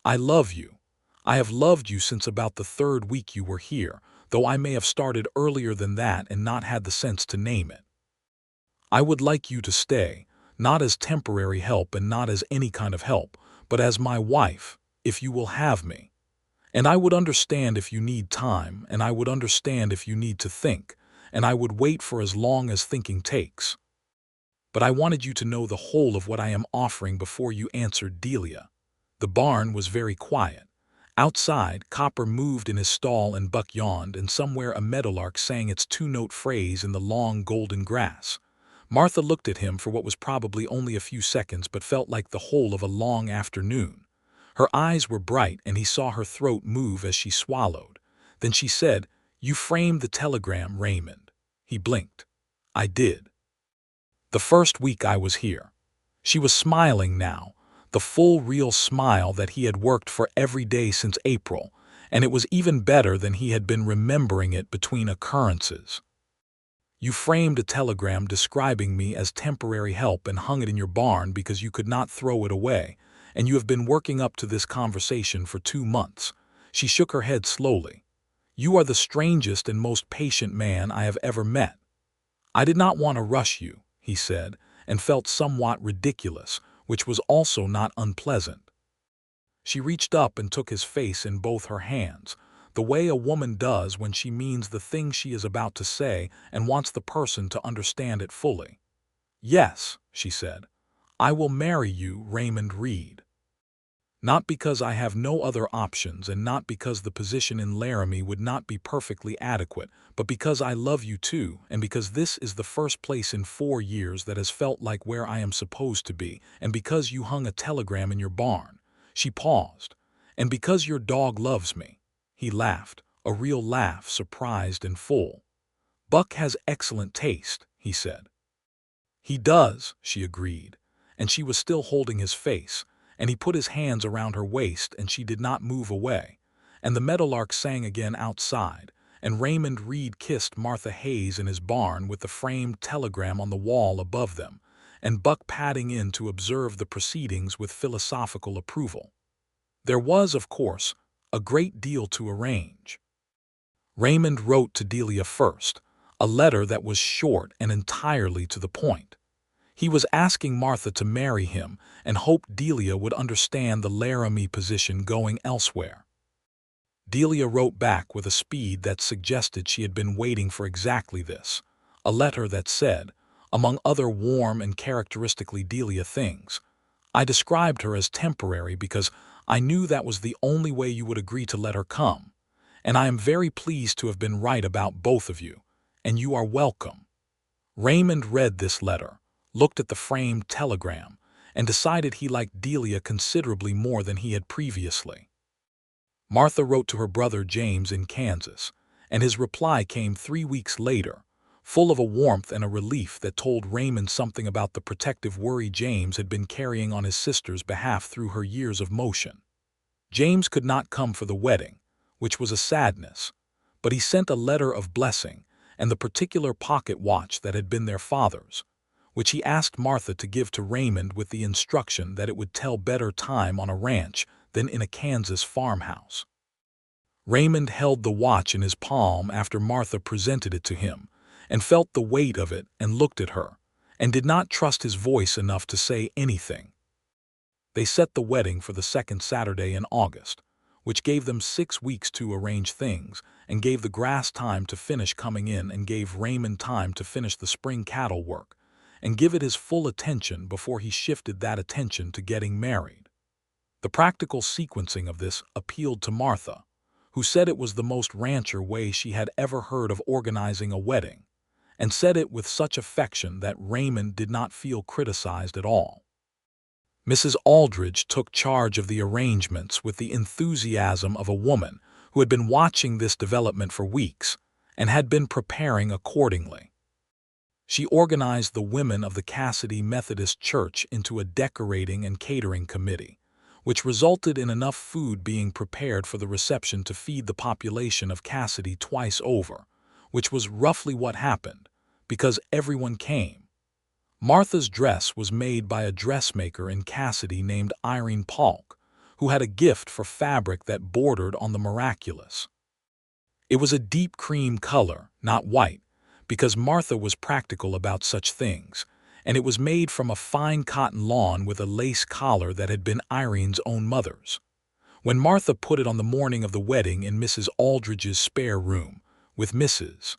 S1: "I love you. I have loved you since about the 3rd week you were here, though I may have started earlier than that and not had the sense to name it. I would like you to stay, not as temporary help and not as any kind of help, but as my wife, if you will have me. And I would understand if you need time, and I would understand if you need to think, and I would wait for as long as thinking takes. But I wanted you to know the whole of what I am offering before you answered Delia. The barn was very quiet. Outside, Copper moved in his stall and Buck yawned, and somewhere a meadowlark sang its two-note phrase in the long golden grass. Martha looked at him for what was probably only a few seconds but felt like the whole of a long afternoon. Her eyes were bright and he saw her throat move as she swallowed. Then she said, "You framed the telegram, Raymond." He blinked. "I did. The first week I was here." She was smiling now, the full real smile that he had worked for every day since April, and it was even better than he had been remembering it between occurrences. "You framed a telegram describing me as temporary help and hung it in your barn because you could not throw it away, and you have been working up to this conversation for 2 months. She shook her head slowly. "You are the strangest and most patient man I have ever met." "I did not want to rush you," he said, and felt somewhat ridiculous, which was also not unpleasant. She reached up and took his face in both her hands, the way a woman does when she means the thing she is about to say and wants the person to understand it fully. "Yes," she said, "I will marry you, Raymond Reed. Not because I have no other options and not because the position in Laramie would not be perfectly adequate, but because I love you too, and because this is the first place in 4 years that has felt like where I am supposed to be, and because you hung a telegram in your barn." She paused. "And because your dog loves me." He laughed, a real laugh, surprised and full. "Buck has excellent taste," he said. "He does," she agreed, and she was still holding his face, and he put his hands around her waist and she did not move away, and the meadowlark sang again outside, and Raymond Reed kissed Martha Hayes in his barn with the framed telegram on the wall above them, and Buck padding in to observe the proceedings with philosophical approval. There was, of course, a great deal to arrange. Raymond wrote to Delia first, a letter that was short and entirely to the point. He was asking Martha to marry him and hoped Delia would understand the Laramie position going elsewhere. Delia wrote back with a speed that suggested she had been waiting for exactly this, a letter that said, among other warm and characteristically Delia things, "I described her as temporary because I knew that was the only way you would agree to let her come, and I am very pleased to have been right about both of you, and you are welcome." Raymond read this letter, looked at the framed telegram, and decided he liked Delia considerably more than he had previously. Martha wrote to her brother James in Kansas, and his reply came 3 weeks later, full of a warmth and a relief that told Raymond something about the protective worry James had been carrying on his sister's behalf through her years of motion. James could not come for the wedding, which was a sadness, but he sent a letter of blessing and the particular pocket watch that had been their father's, which he asked Martha to give to Raymond with the instruction that it would tell better time on a ranch than in a Kansas farmhouse. Raymond held the watch in his palm after Martha presented it to him, and felt the weight of it and looked at her, and did not trust his voice enough to say anything. They set the wedding for the second Saturday in August, which gave them 6 weeks to arrange things, and gave the grass time to finish coming in, and gave Raymond time to finish the spring cattle work, and give it his full attention before he shifted that attention to getting married. The practical sequencing of this appealed to Martha, who said it was the most rancher way she had ever heard of organizing a wedding, and said it with such affection that Raymond did not feel criticized at all. Mrs. Aldridge took charge of the arrangements with the enthusiasm of a woman who had been watching this development for weeks and had been preparing accordingly. She organized the women of the Cassidy Methodist Church into a decorating and catering committee, which resulted in enough food being prepared for the reception to feed the population of Cassidy twice over, which was roughly what happened, because everyone came. Martha's dress was made by a dressmaker in Cassidy named Irene Polk, who had a gift for fabric that bordered on the miraculous. It was a deep cream color, not white, because Martha was practical about such things, and it was made from a fine cotton lawn with a lace collar that had been Irene's own mother's. when Martha put it on the morning of the wedding in Mrs. Aldridge's spare room, with Mrs.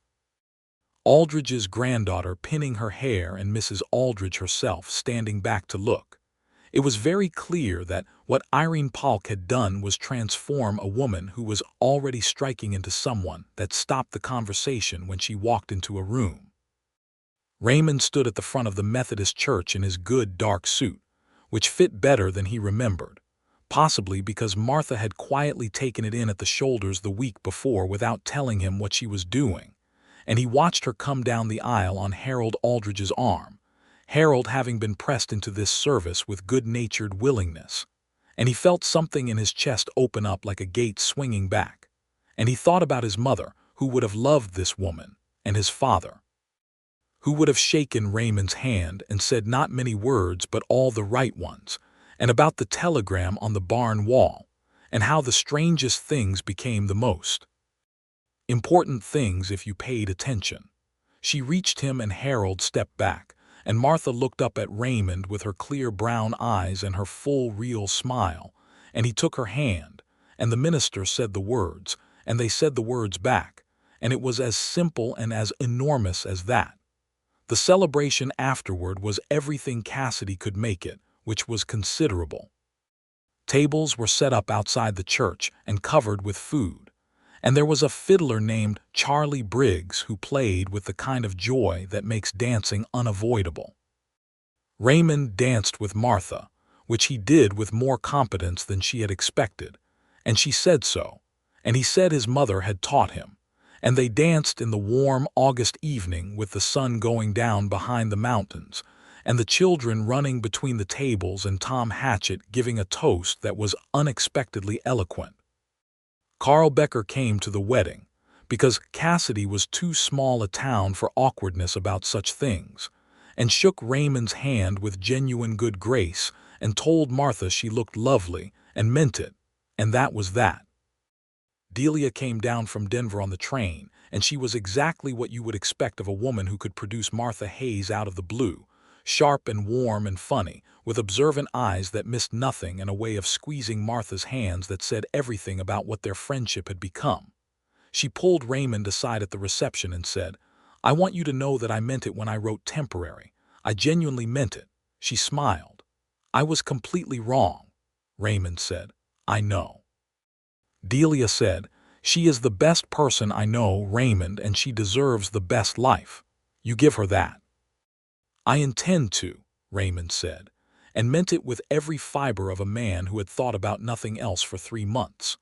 S1: Aldridge's granddaughter pinning her hair and Mrs. Aldridge herself standing back to look. It was very clear that what Irene Polk had done was transform a woman who was already striking into someone that stopped the conversation when she walked into a room. Raymond stood at the front of the Methodist church in his good dark suit, which fit better than he remembered, possibly because Martha had quietly taken it in at the shoulders the week before without telling him what she was doing, and he watched her come down the aisle on Harold Aldridge's arm, Harold having been pressed into this service with good-natured willingness, and he felt something in his chest open up like a gate swinging back, and he thought about his mother, who would have loved this woman, and his father, who would have shaken Raymond's hand and said not many words but all the right ones, and about the telegram on the barn wall, and how the strangest things became the most important things if you paid attention. She reached him and Harold stepped back, and Martha looked up at Raymond with her clear brown eyes and her full real smile, and he took her hand, and the minister said the words, and they said the words back, and it was as simple and as enormous as that. The celebration afterward was everything Cassidy could make it, which was considerable. Tables were set up outside the church and covered with food, and there was a fiddler named Charlie Briggs who played with the kind of joy that makes dancing unavoidable. Raymond danced with Martha, which he did with more competence than she had expected, and she said so, and he said his mother had taught him, and they danced in the warm August evening with the sun going down behind the mountains, and the children running between the tables and Tom Hatchett giving a toast that was unexpectedly eloquent. Carl Becker came to the wedding, because Cassidy was too small a town for awkwardness about such things, and shook Raymond's hand with genuine good grace and told Martha she looked lovely and meant it, and that was that. Delia came down from Denver on the train, and she was exactly what you would expect of a woman who could produce Martha Hayes out of the blue, sharp and warm and funny, with observant eyes that missed nothing and a way of squeezing Martha's hands that said everything about what their friendship had become. She pulled Raymond aside at the reception and said, "I want you to know that I meant it when I wrote temporary. I genuinely meant it." She smiled. "I was completely wrong," Raymond said. "I know." Delia said, "She is the best person I know, Raymond, and she deserves the best life. You give her that." "I intend to," Raymond said, and meant it with every fiber of a man who had thought about nothing else for 3 months.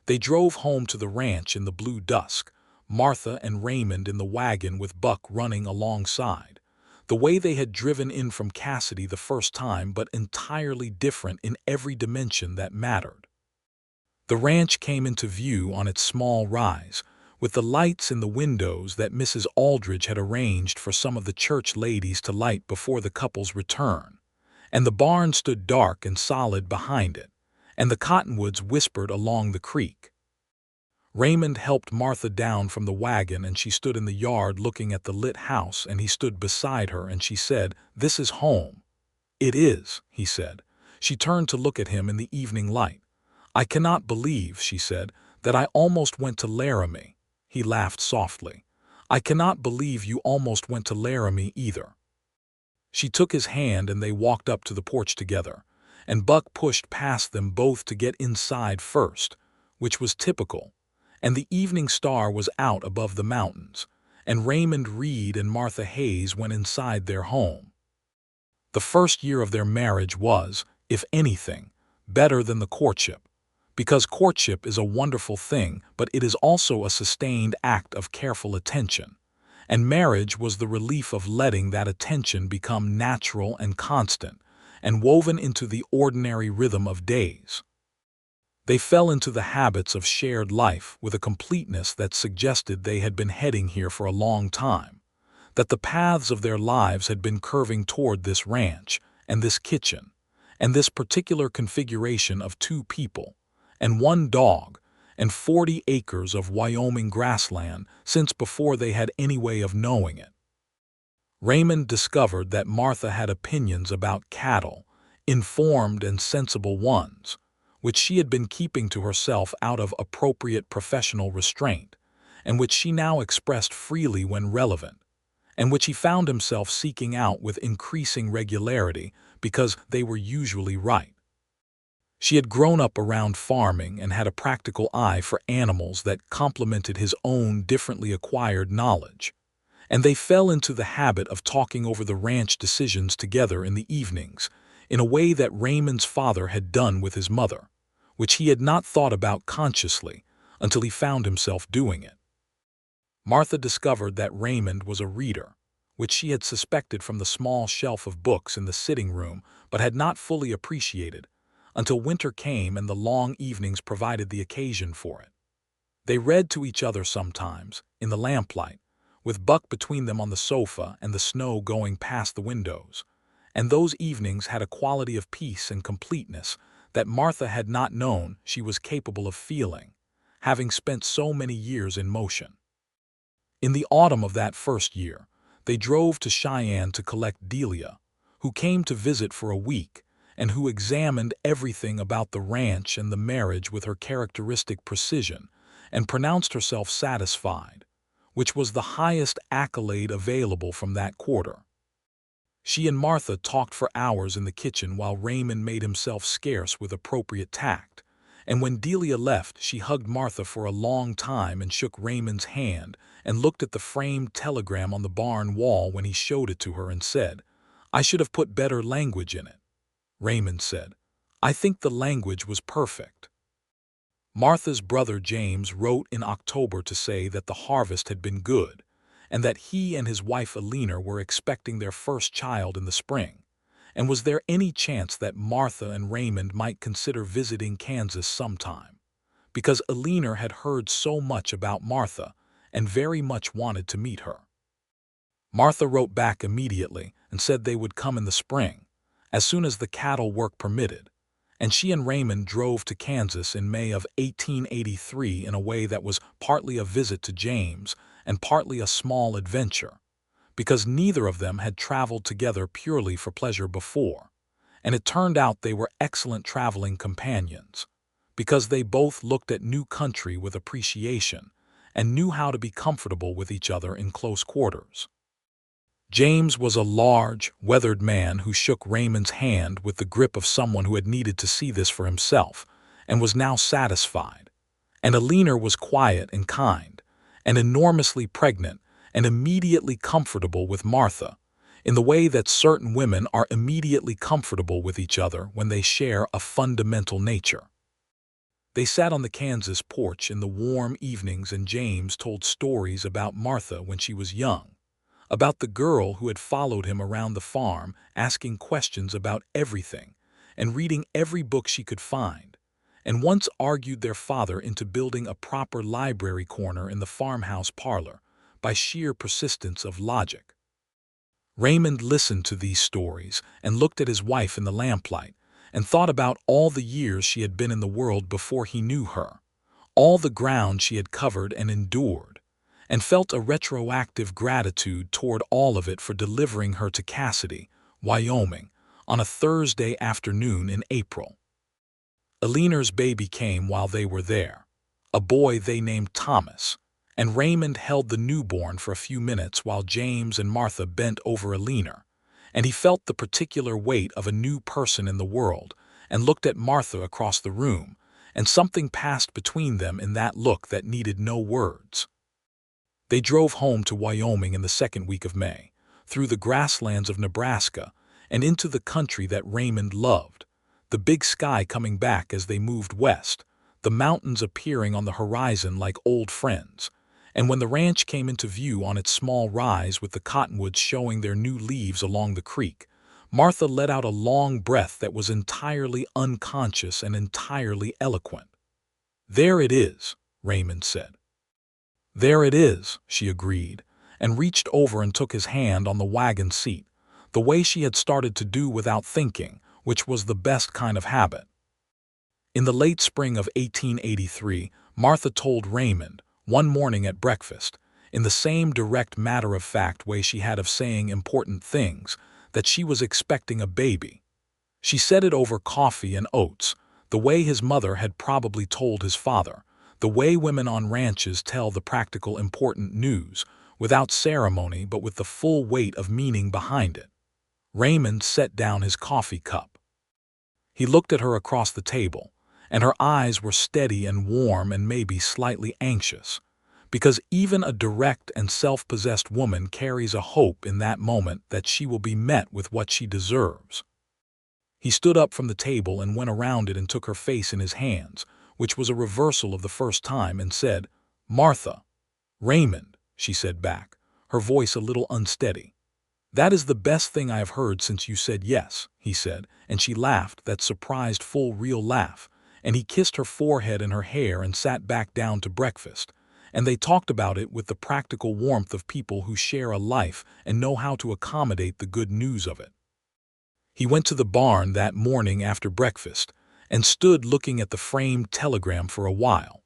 S1: They drove home to the ranch in the blue dusk, Martha and Raymond in the wagon with Buck running alongside, the way they had driven in from Cassidy the first time, but entirely different in every dimension that mattered. The ranch came into view on its small rise, with the lights in the windows that Mrs. Aldridge had arranged for some of the church ladies to light before the couple's return, and the barn stood dark and solid behind it, and the cottonwoods whispered along the creek. Raymond helped Martha down from the wagon, and she stood in the yard looking at the lit house, and he stood beside her, and she said, "This is home." "It is," he said. She turned to look at him in the evening light. "I cannot believe," she said, "that I almost went to Laramie." He laughed softly. "I cannot believe you almost went to Laramie either." She took his hand and they walked up to the porch together, and Buck pushed past them both to get inside first, which was typical, and the evening star was out above the mountains, and Raymond Reed and Martha Hayes went inside their home. The first year of their marriage was, if anything, better than the courtship, because courtship is a wonderful thing, but it is also a sustained act of careful attention, and marriage was the relief of letting that attention become natural and constant, and woven into the ordinary rhythm of days. They fell into the habits of shared life with a completeness that suggested they had been heading here for a long time, that the paths of their lives had been curving toward this ranch, and this kitchen, and this particular configuration of 2 people, and 1 dog, and 40 acres of Wyoming grassland since before they had any way of knowing it. Raymond discovered that Martha had opinions about cattle, informed and sensible ones, which she had been keeping to herself out of appropriate professional restraint, and which she now expressed freely when relevant, and which he found himself seeking out with increasing regularity because they were usually right. She had grown up around farming and had a practical eye for animals that complemented his own differently acquired knowledge, and they fell into the habit of talking over the ranch decisions together in the evenings, in a way that Raymond's father had done with his mother, which he had not thought about consciously until he found himself doing it. Martha discovered that Raymond was a reader, which she had suspected from the small shelf of books in the sitting room but had not fully appreciated, until winter came and the long evenings provided the occasion for it. They read to each other sometimes, in the lamplight, with Buck between them on the sofa and the snow going past the windows, and those evenings had a quality of peace and completeness that Martha had not known she was capable of feeling, having spent so many years in motion. In the autumn of that first year, they drove to Cheyenne to collect Delia, who came to visit for a week and who examined everything about the ranch and the marriage with her characteristic precision and pronounced herself satisfied, which was the highest accolade available from that quarter. She and Martha talked for hours in the kitchen while Raymond made himself scarce with appropriate tact, and when Delia left, she hugged Martha for a long time and shook Raymond's hand and looked at the framed telegram on the barn wall when he showed it to her and said, "I should have put better language in it." Raymond said, "I think the language was perfect." Martha's brother James wrote in October to say that the harvest had been good, and that he and his wife Alina were expecting their first child in the spring, and was there any chance that Martha and Raymond might consider visiting Kansas sometime, because Alina had heard so much about Martha and very much wanted to meet her. Martha wrote back immediately and said they would come in the spring, as soon as the cattle work permitted, and she and Raymond drove to Kansas in May of 1883 in a way that was partly a visit to James and partly a small adventure, because neither of them had traveled together purely for pleasure before, and it turned out they were excellent traveling companions, because they both looked at new country with appreciation and knew how to be comfortable with each other in close quarters. James was a large, weathered man who shook Raymond's hand with the grip of someone who had needed to see this for himself and was now satisfied. And Alina was quiet and kind, and enormously pregnant and immediately comfortable with Martha, in the way that certain women are immediately comfortable with each other when they share a fundamental nature. They sat on the Kansas porch in the warm evenings and James told stories about Martha when she was young, about the girl who had followed him around the farm, asking questions about everything and reading every book she could find, and once argued their father into building a proper library corner in the farmhouse parlor by sheer persistence of logic. Raymond listened to these stories and looked at his wife in the lamplight and thought about all the years she had been in the world before he knew her, all the ground she had covered and endured, and felt a retroactive gratitude toward all of it for delivering her to Cassidy, Wyoming, on a Thursday afternoon in April. Alina's baby came while they were there, a boy they named Thomas, and Raymond held the newborn for a few minutes while James and Martha bent over Alina, and he felt the particular weight of a new person in the world and looked at Martha across the room, and something passed between them in that look that needed no words. They drove home to Wyoming in the second week of May, through the grasslands of Nebraska and into the country that Raymond loved, the big sky coming back as they moved west, the mountains appearing on the horizon like old friends, and when the ranch came into view on its small rise with the cottonwoods showing their new leaves along the creek, Martha let out a long breath that was entirely unconscious and entirely eloquent. "There it is," Raymond said. "There it is," she agreed, and reached over and took his hand on the wagon seat, the way she had started to do without thinking, which was the best kind of habit. In the late spring of 1883, Martha told Raymond, one morning at breakfast, in the same direct matter-of-fact way she had of saying important things, that she was expecting a baby. She said it over coffee and oats, The way his mother had probably told his father, the way women on ranches tell the practical important news, without ceremony but with the full weight of meaning behind it. Raymond set down his coffee cup. He looked at her across the table, and her eyes were steady and warm and maybe slightly anxious, because even a direct and self-possessed woman carries a hope in that moment that she will be met with what she deserves. He stood up from the table and went around it and took her face in his hands, which was a reversal of the first time, and said, "Martha." "Raymond," she said back, her voice a little unsteady. "That is the best thing I have heard since you said yes," he said, and she laughed, that surprised full real laugh, and he kissed her forehead and her hair and sat back down to breakfast, and they talked about it with the practical warmth of people who share a life and know how to accommodate the good news of it. He went to the barn that morning after breakfast and stood looking at the framed telegram for a while.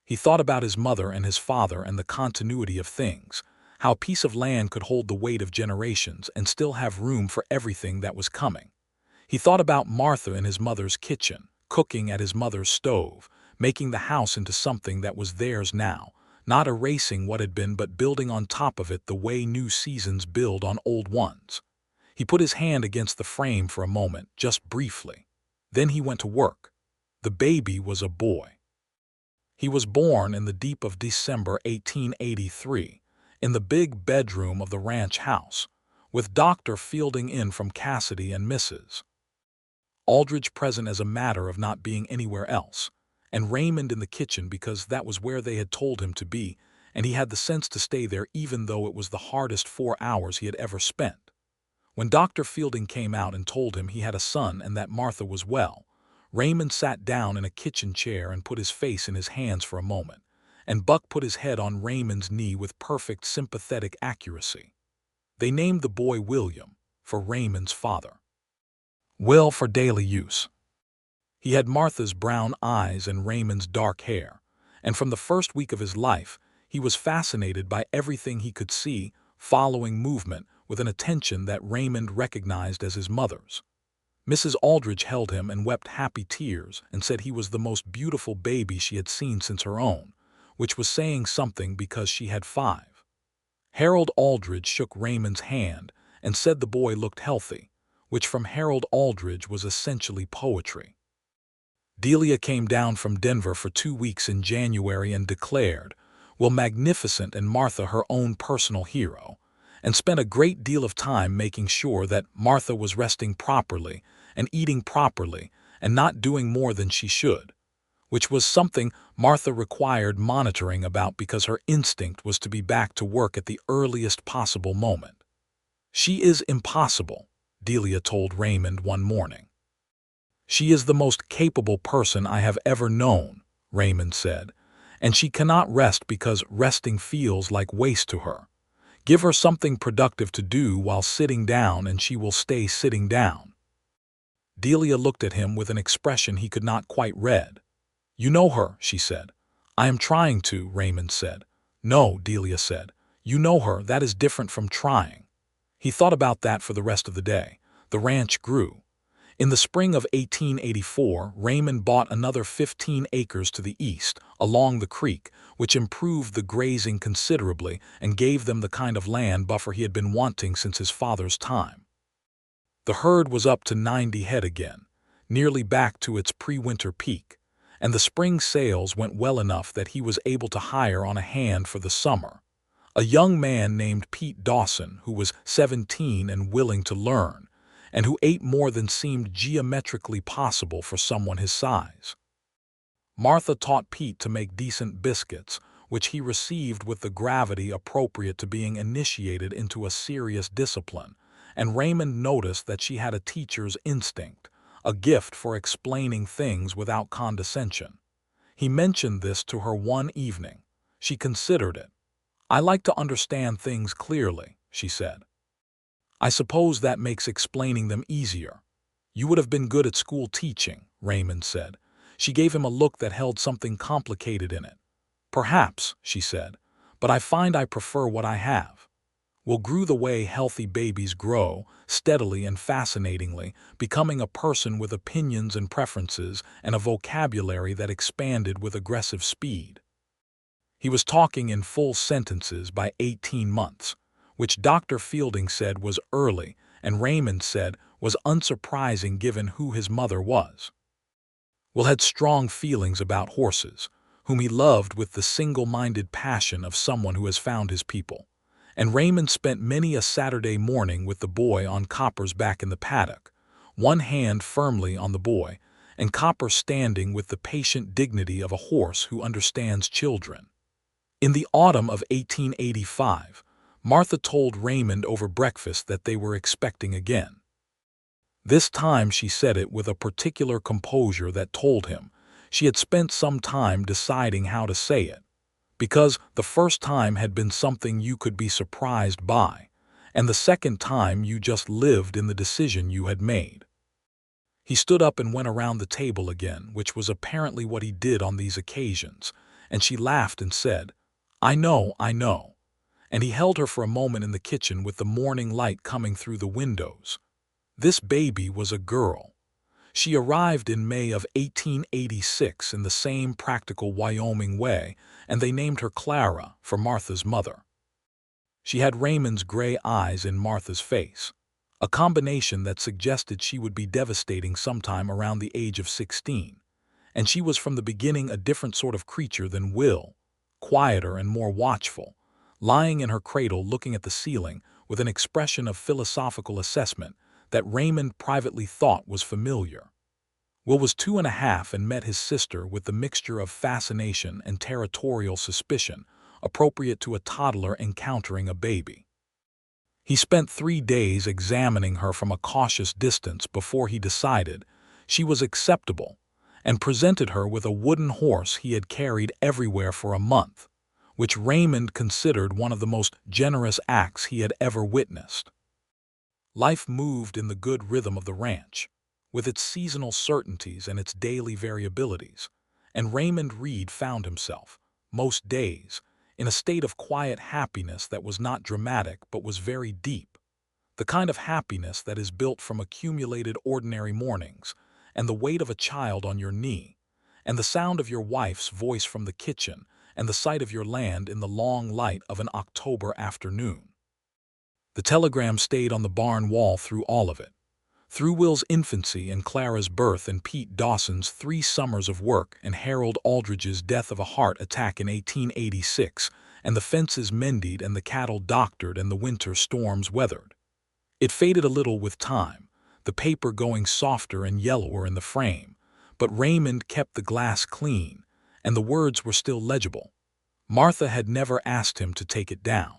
S1: He thought about his mother and his father and the continuity of things, how a piece of land could hold the weight of generations and still have room for everything that was coming. He thought about Martha in his mother's kitchen, cooking at his mother's stove, making the house into something that was theirs now, not erasing what had been but building on top of it the way new seasons build on old ones. He put his hand against the frame for a moment, just briefly. Then he went to work. The baby was a boy. He was born in the deep of December 1883, in the big bedroom of the ranch house, with Dr. Fielding in from Cassidy and Mrs. Aldridge present as a matter of not being anywhere else, and Raymond in the kitchen because that was where they had told him to be, and he had the sense to stay there even though it was the hardest 4 hours he had ever spent. When Dr. Fielding came out and told him he had a son and that Martha was well, Raymond sat down in a kitchen chair and put his face in his hands for a moment, and Buck put his head on Raymond's knee with perfect sympathetic accuracy. They named the boy William, for Raymond's father. Will for daily use. He had Martha's brown eyes and Raymond's dark hair, and from the first week of his life, he was fascinated by everything he could see, following movement with an attention that Raymond recognized as his mother's. Mrs. Aldridge held him and wept happy tears and said he was the most beautiful baby she had seen since her own, which was saying something because she had 5. Harold Aldridge shook Raymond's hand and said the boy looked healthy, which from Harold Aldridge was essentially poetry. Delia came down from Denver for 2 weeks in January and declared, "Will magnificent," and Martha her own personal hero, and spent a great deal of time making sure that Martha was resting properly and eating properly and not doing more than she should, which was something Martha required monitoring about because her instinct was to be back to work at the earliest possible moment. "She is impossible," Delia told Raymond one morning. "She is the most capable person I have ever known," Raymond said, "and she cannot rest because resting feels like waste to her. Give her something productive to do while sitting down and she will stay sitting down." Delia looked at him with an expression he could not quite read. "You know her," she said. "I am trying to," Raymond said. "No," Delia said. "You know her, that is different from trying." He thought about that for the rest of the day. The ranch grew. In the spring of 1884, Raymond bought another 15 acres to the east, along the creek, which improved the grazing considerably and gave them the kind of land buffer he had been wanting since his father's time. The herd was up to 90 head again, nearly back to its pre-winter peak, and the spring sales went well enough that he was able to hire on a hand for the summer, a young man named Pete Dawson who was 17 and willing to learn, and who ate more than seemed geometrically possible for someone his size. Martha taught Pete to make decent biscuits, which he received with the gravity appropriate to being initiated into a serious discipline, and Raymond noticed that she had a teacher's instinct, a gift for explaining things without condescension. He mentioned this to her one evening. She considered it. "I like to understand things clearly," she said. "I suppose that makes explaining them easier. You would have been good at school teaching," Raymond said. She gave him a look that held something complicated in it. "Perhaps," she said, "but I find I prefer what I have." Will grew the way healthy babies grow, steadily and fascinatingly, becoming a person with opinions and preferences and a vocabulary that expanded with aggressive speed. He was talking in full sentences by 18 months, which Dr. Fielding said was early and Raymond said was unsurprising given who his mother was. Will had strong feelings about horses, whom he loved with the single-minded passion of someone who has found his people. And Raymond spent many a Saturday morning with the boy on Copper's back in the paddock, one hand firmly on the boy, and Copper standing with the patient dignity of a horse who understands children. In the autumn of 1885, Martha told Raymond over breakfast that they were expecting again. This time she said it with a particular composure that told him she had spent some time deciding how to say it, because the first time had been something you could be surprised by, and the second time you just lived in the decision you had made. He stood up and went around the table again, which was apparently what he did on these occasions, and she laughed and said, I know, and he held her for a moment in the kitchen with the morning light coming through the windows. This baby was a girl. She arrived in May of 1886 in the same practical Wyoming way, and they named her Clara for Martha's mother. She had Raymond's gray eyes in Martha's face, a combination that suggested she would be devastating sometime around the age of 16, and she was from the beginning a different sort of creature than Will, quieter and more watchful, lying in her cradle looking at the ceiling with an expression of philosophical assessment that Raymond privately thought was familiar. Will was 2.5 and met his sister with the mixture of fascination and territorial suspicion appropriate to a toddler encountering a baby. He spent 3 days examining her from a cautious distance before he decided she was acceptable and presented her with a wooden horse he had carried everywhere for a month, which Raymond considered one of the most generous acts he had ever witnessed. Life moved in the good rhythm of the ranch, with its seasonal certainties and its daily variabilities, and Raymond Reed found himself, most days, in a state of quiet happiness that was not dramatic but was very deep, the kind of happiness that is built from accumulated ordinary mornings, and the weight of a child on your knee, and the sound of your wife's voice from the kitchen, and the sight of your land in the long light of an October afternoon. The telegram stayed on the barn wall through all of it, through Will's infancy and Clara's birth and Pete Dawson's 3 summers of work and Harold Aldridge's death of a heart attack in 1886, and the fences mended and the cattle doctored and the winter storms weathered. It faded a little with time, the paper going softer and yellower in the frame, but Raymond kept the glass clean, and the words were still legible. Martha had never asked him to take it down.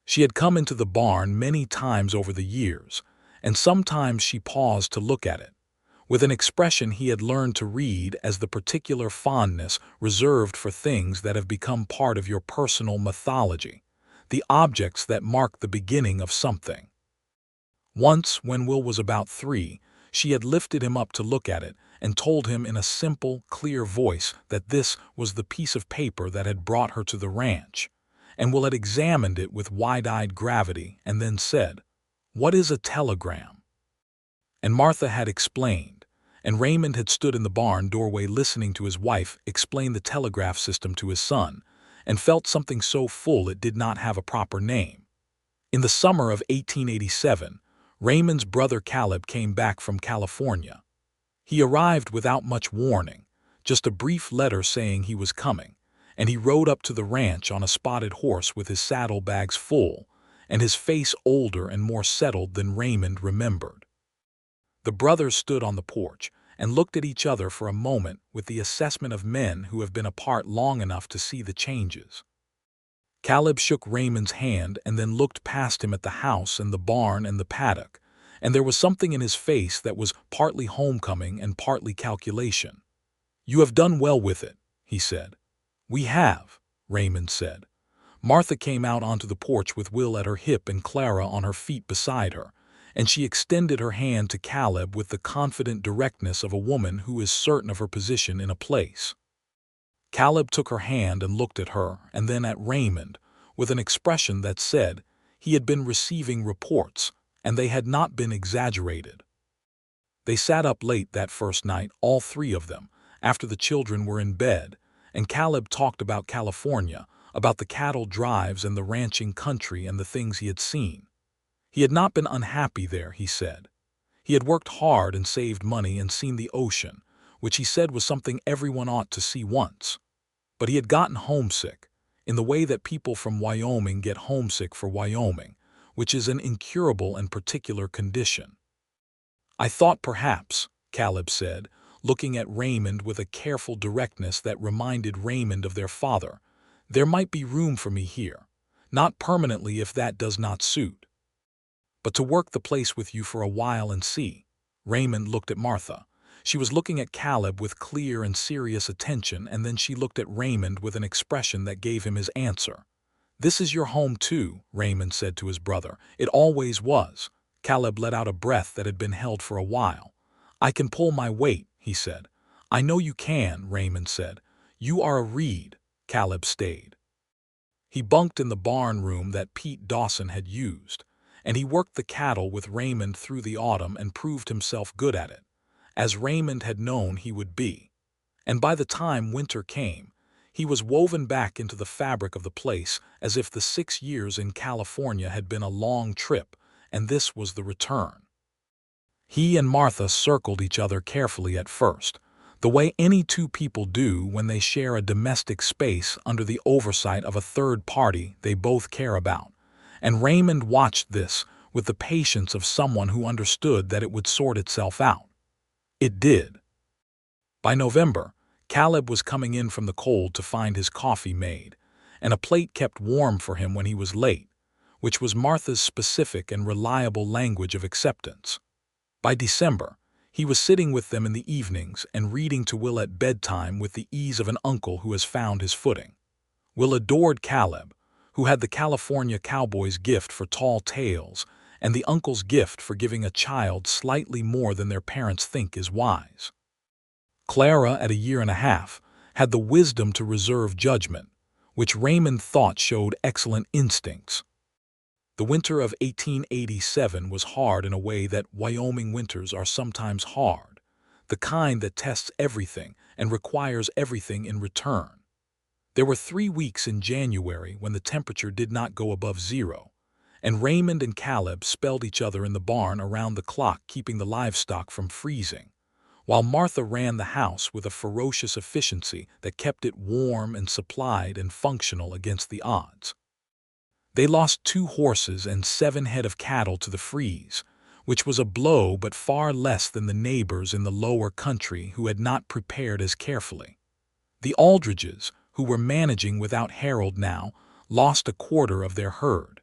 S1: She had come into the barn many times over the years, and sometimes she paused to look at it, with an expression he had learned to read as the particular fondness reserved for things that have become part of your personal mythology, the objects that mark the beginning of something. Once, when Will was about 3, she had lifted him up to look at it and told him in a simple, clear voice that this was the piece of paper that had brought her to the ranch, and Will had examined it with wide-eyed gravity and then said, "What is a telegram?" And Martha had explained, and Raymond had stood in the barn doorway listening to his wife explain the telegraph system to his son, and felt something so full it did not have a proper name. In the summer of 1887, Raymond's brother Caleb came back from California. He arrived without much warning, just a brief letter saying he was coming, and he rode up to the ranch on a spotted horse with his saddlebags full, and his face older and more settled than Raymond remembered. The brothers stood on the porch and looked at each other for a moment with the assessment of men who have been apart long enough to see the changes. Caleb shook Raymond's hand and then looked past him at the house and the barn and the paddock, and there was something in his face that was partly homecoming and partly calculation. "You have done well with it," he said. "We have," Raymond said. Martha came out onto the porch with Will at her hip and Clara on her feet beside her, and she extended her hand to Caleb with the confident directness of a woman who is certain of her position in a place. Caleb took her hand and looked at her and then at Raymond with an expression that said He had been receiving reports, and they had not been exaggerated. They sat up late that first night, all three of them, after the children were in bed, and Caleb talked about California, about the cattle drives and the ranching country and the things he had seen. He had not been unhappy there, he said. He had worked hard and saved money and seen the ocean, which he said was something everyone ought to see once. But he had gotten homesick, in the way that people from Wyoming get homesick for Wyoming, which is an incurable and particular condition. I thought perhaps, Caleb said, looking at Raymond with a careful directness that reminded Raymond of their father, there might be room for me here, not permanently if that does not suit, but to work the place with you for a while and see. Raymond looked at Martha. She was looking at Caleb with clear and serious attention, and then she looked at Raymond with an expression that gave him his answer. This is your home too, Raymond said to his brother. It always was. Caleb let out a breath that had been held for a while. I can pull my weight, he said. I know you can, Raymond said. You are a Reed. Caleb stayed. He bunked in the barn room that Pete Dawson had used, and he worked the cattle with Raymond through the autumn and proved himself good at it, as Raymond had known he would be. And by the time winter came, he was woven back into the fabric of the place as if the 6 years in California had been a long trip, and this was the return. He and Martha circled each other carefully at first, the way any two people do when they share a domestic space under the oversight of a third party they both care about, and Raymond watched this with the patience of someone who understood that it would sort itself out. It did. By November, Caleb was coming in from the cold to find his coffee made, and a plate kept warm for him when he was late, which was Martha's specific and reliable language of acceptance. By December, he was sitting with them in the evenings and reading to Will at bedtime with the ease of an uncle who has found his footing. Will adored Caleb, who had the California cowboy's gift for tall tales and the uncle's gift for giving a child slightly more than their parents think is wise. Clara, at 1.5 years, had the wisdom to reserve judgment, which Raymond thought showed excellent instincts. The winter of 1887 was hard in a way that Wyoming winters are sometimes hard, the kind that tests everything and requires everything in return. There were 3 weeks in January when the temperature did not go above 0, and Raymond and Caleb spelled each other in the barn around the clock, keeping the livestock from freezing, while Martha ran the house with a ferocious efficiency that kept it warm and supplied and functional against the odds. They lost 2 horses and 7 head of cattle to the freeze, which was a blow but far less than the neighbors in the lower country who had not prepared as carefully. The Aldridges, who were managing without Harold now, lost 1/4 of their herd.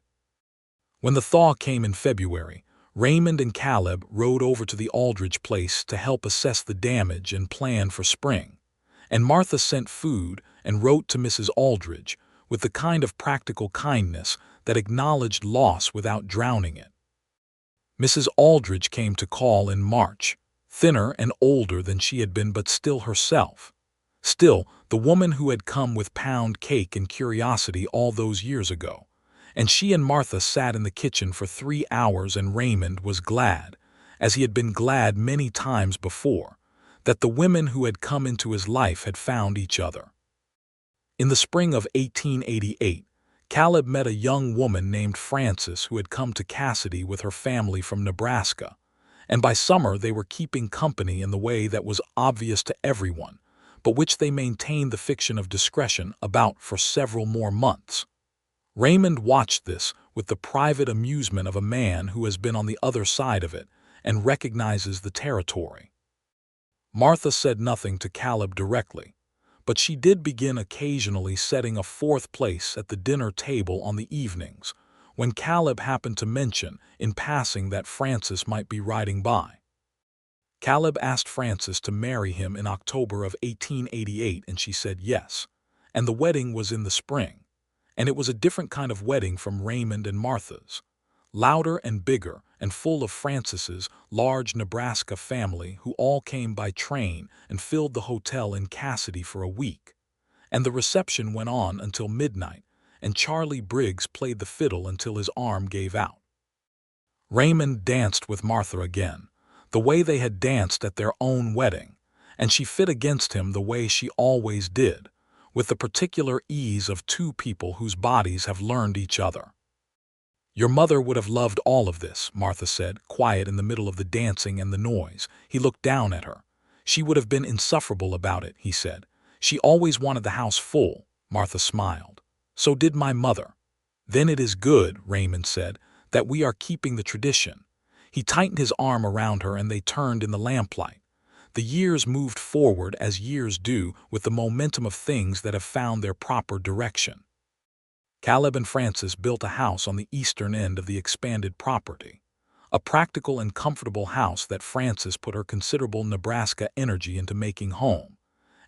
S1: When the thaw came in February, Raymond and Caleb rode over to the Aldridge place to help assess the damage and plan for spring, and Martha sent food and wrote to Mrs. Aldridge with the kind of practical kindness that acknowledged loss without drowning it. Mrs. Aldridge came to call in March, thinner and older than she had been but still herself. Still, the woman who had come with pound cake and curiosity all those years ago. And she and Martha sat in the kitchen for 3 hours, and Raymond was glad, as he had been glad many times before, that the women who had come into his life had found each other. In the spring of 1888, Caleb met a young woman named Frances who had come to Cassidy with her family from Nebraska, and by summer they were keeping company in the way that was obvious to everyone, but which they maintained the fiction of discretion about for several more months. Raymond watched this with the private amusement of a man who has been on the other side of it and recognizes the territory. Martha said nothing to Caleb directly, but she did begin occasionally setting a 4th place at the dinner table on the evenings, when Caleb happened to mention in passing that Frances might be riding by. Caleb asked Frances to marry him in October of 1888, and she said yes, and the wedding was in the spring. And it was a different kind of wedding from Raymond and Martha's, louder and bigger and full of Frances's large Nebraska family who all came by train and filled the hotel in Cassidy for a week. And the reception went on until midnight, and Charlie Briggs played the fiddle until his arm gave out. Raymond danced with Martha again, the way they had danced at their own wedding, and she fit against him the way she always did, with the particular ease of two people whose bodies have learned each other. "Your mother would have loved all of this," Martha said, quiet in the middle of the dancing and the noise. He looked down at her. "She would have been insufferable about it," he said. "She always wanted the house full." Martha smiled. "So did my mother." "Then it is good," Raymond said, "that we are keeping the tradition." He tightened his arm around her and they turned in the lamplight. The years moved forward as years do, with the momentum of things that have found their proper direction. Caleb and Frances built a house on the eastern end of the expanded property, a practical and comfortable house that Frances put her considerable Nebraska energy into making home,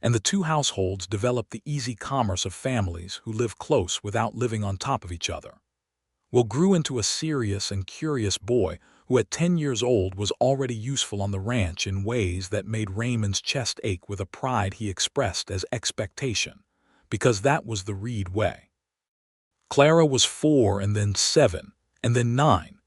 S1: and the two households developed the easy commerce of families who live close without living on top of each other. Will grew into a serious and curious boy who at 10 years old was already useful on the ranch in ways that made Raymond's chest ache with a pride he expressed as expectation, because that was the Reed way. Clara was 4 and then 7 and then 9,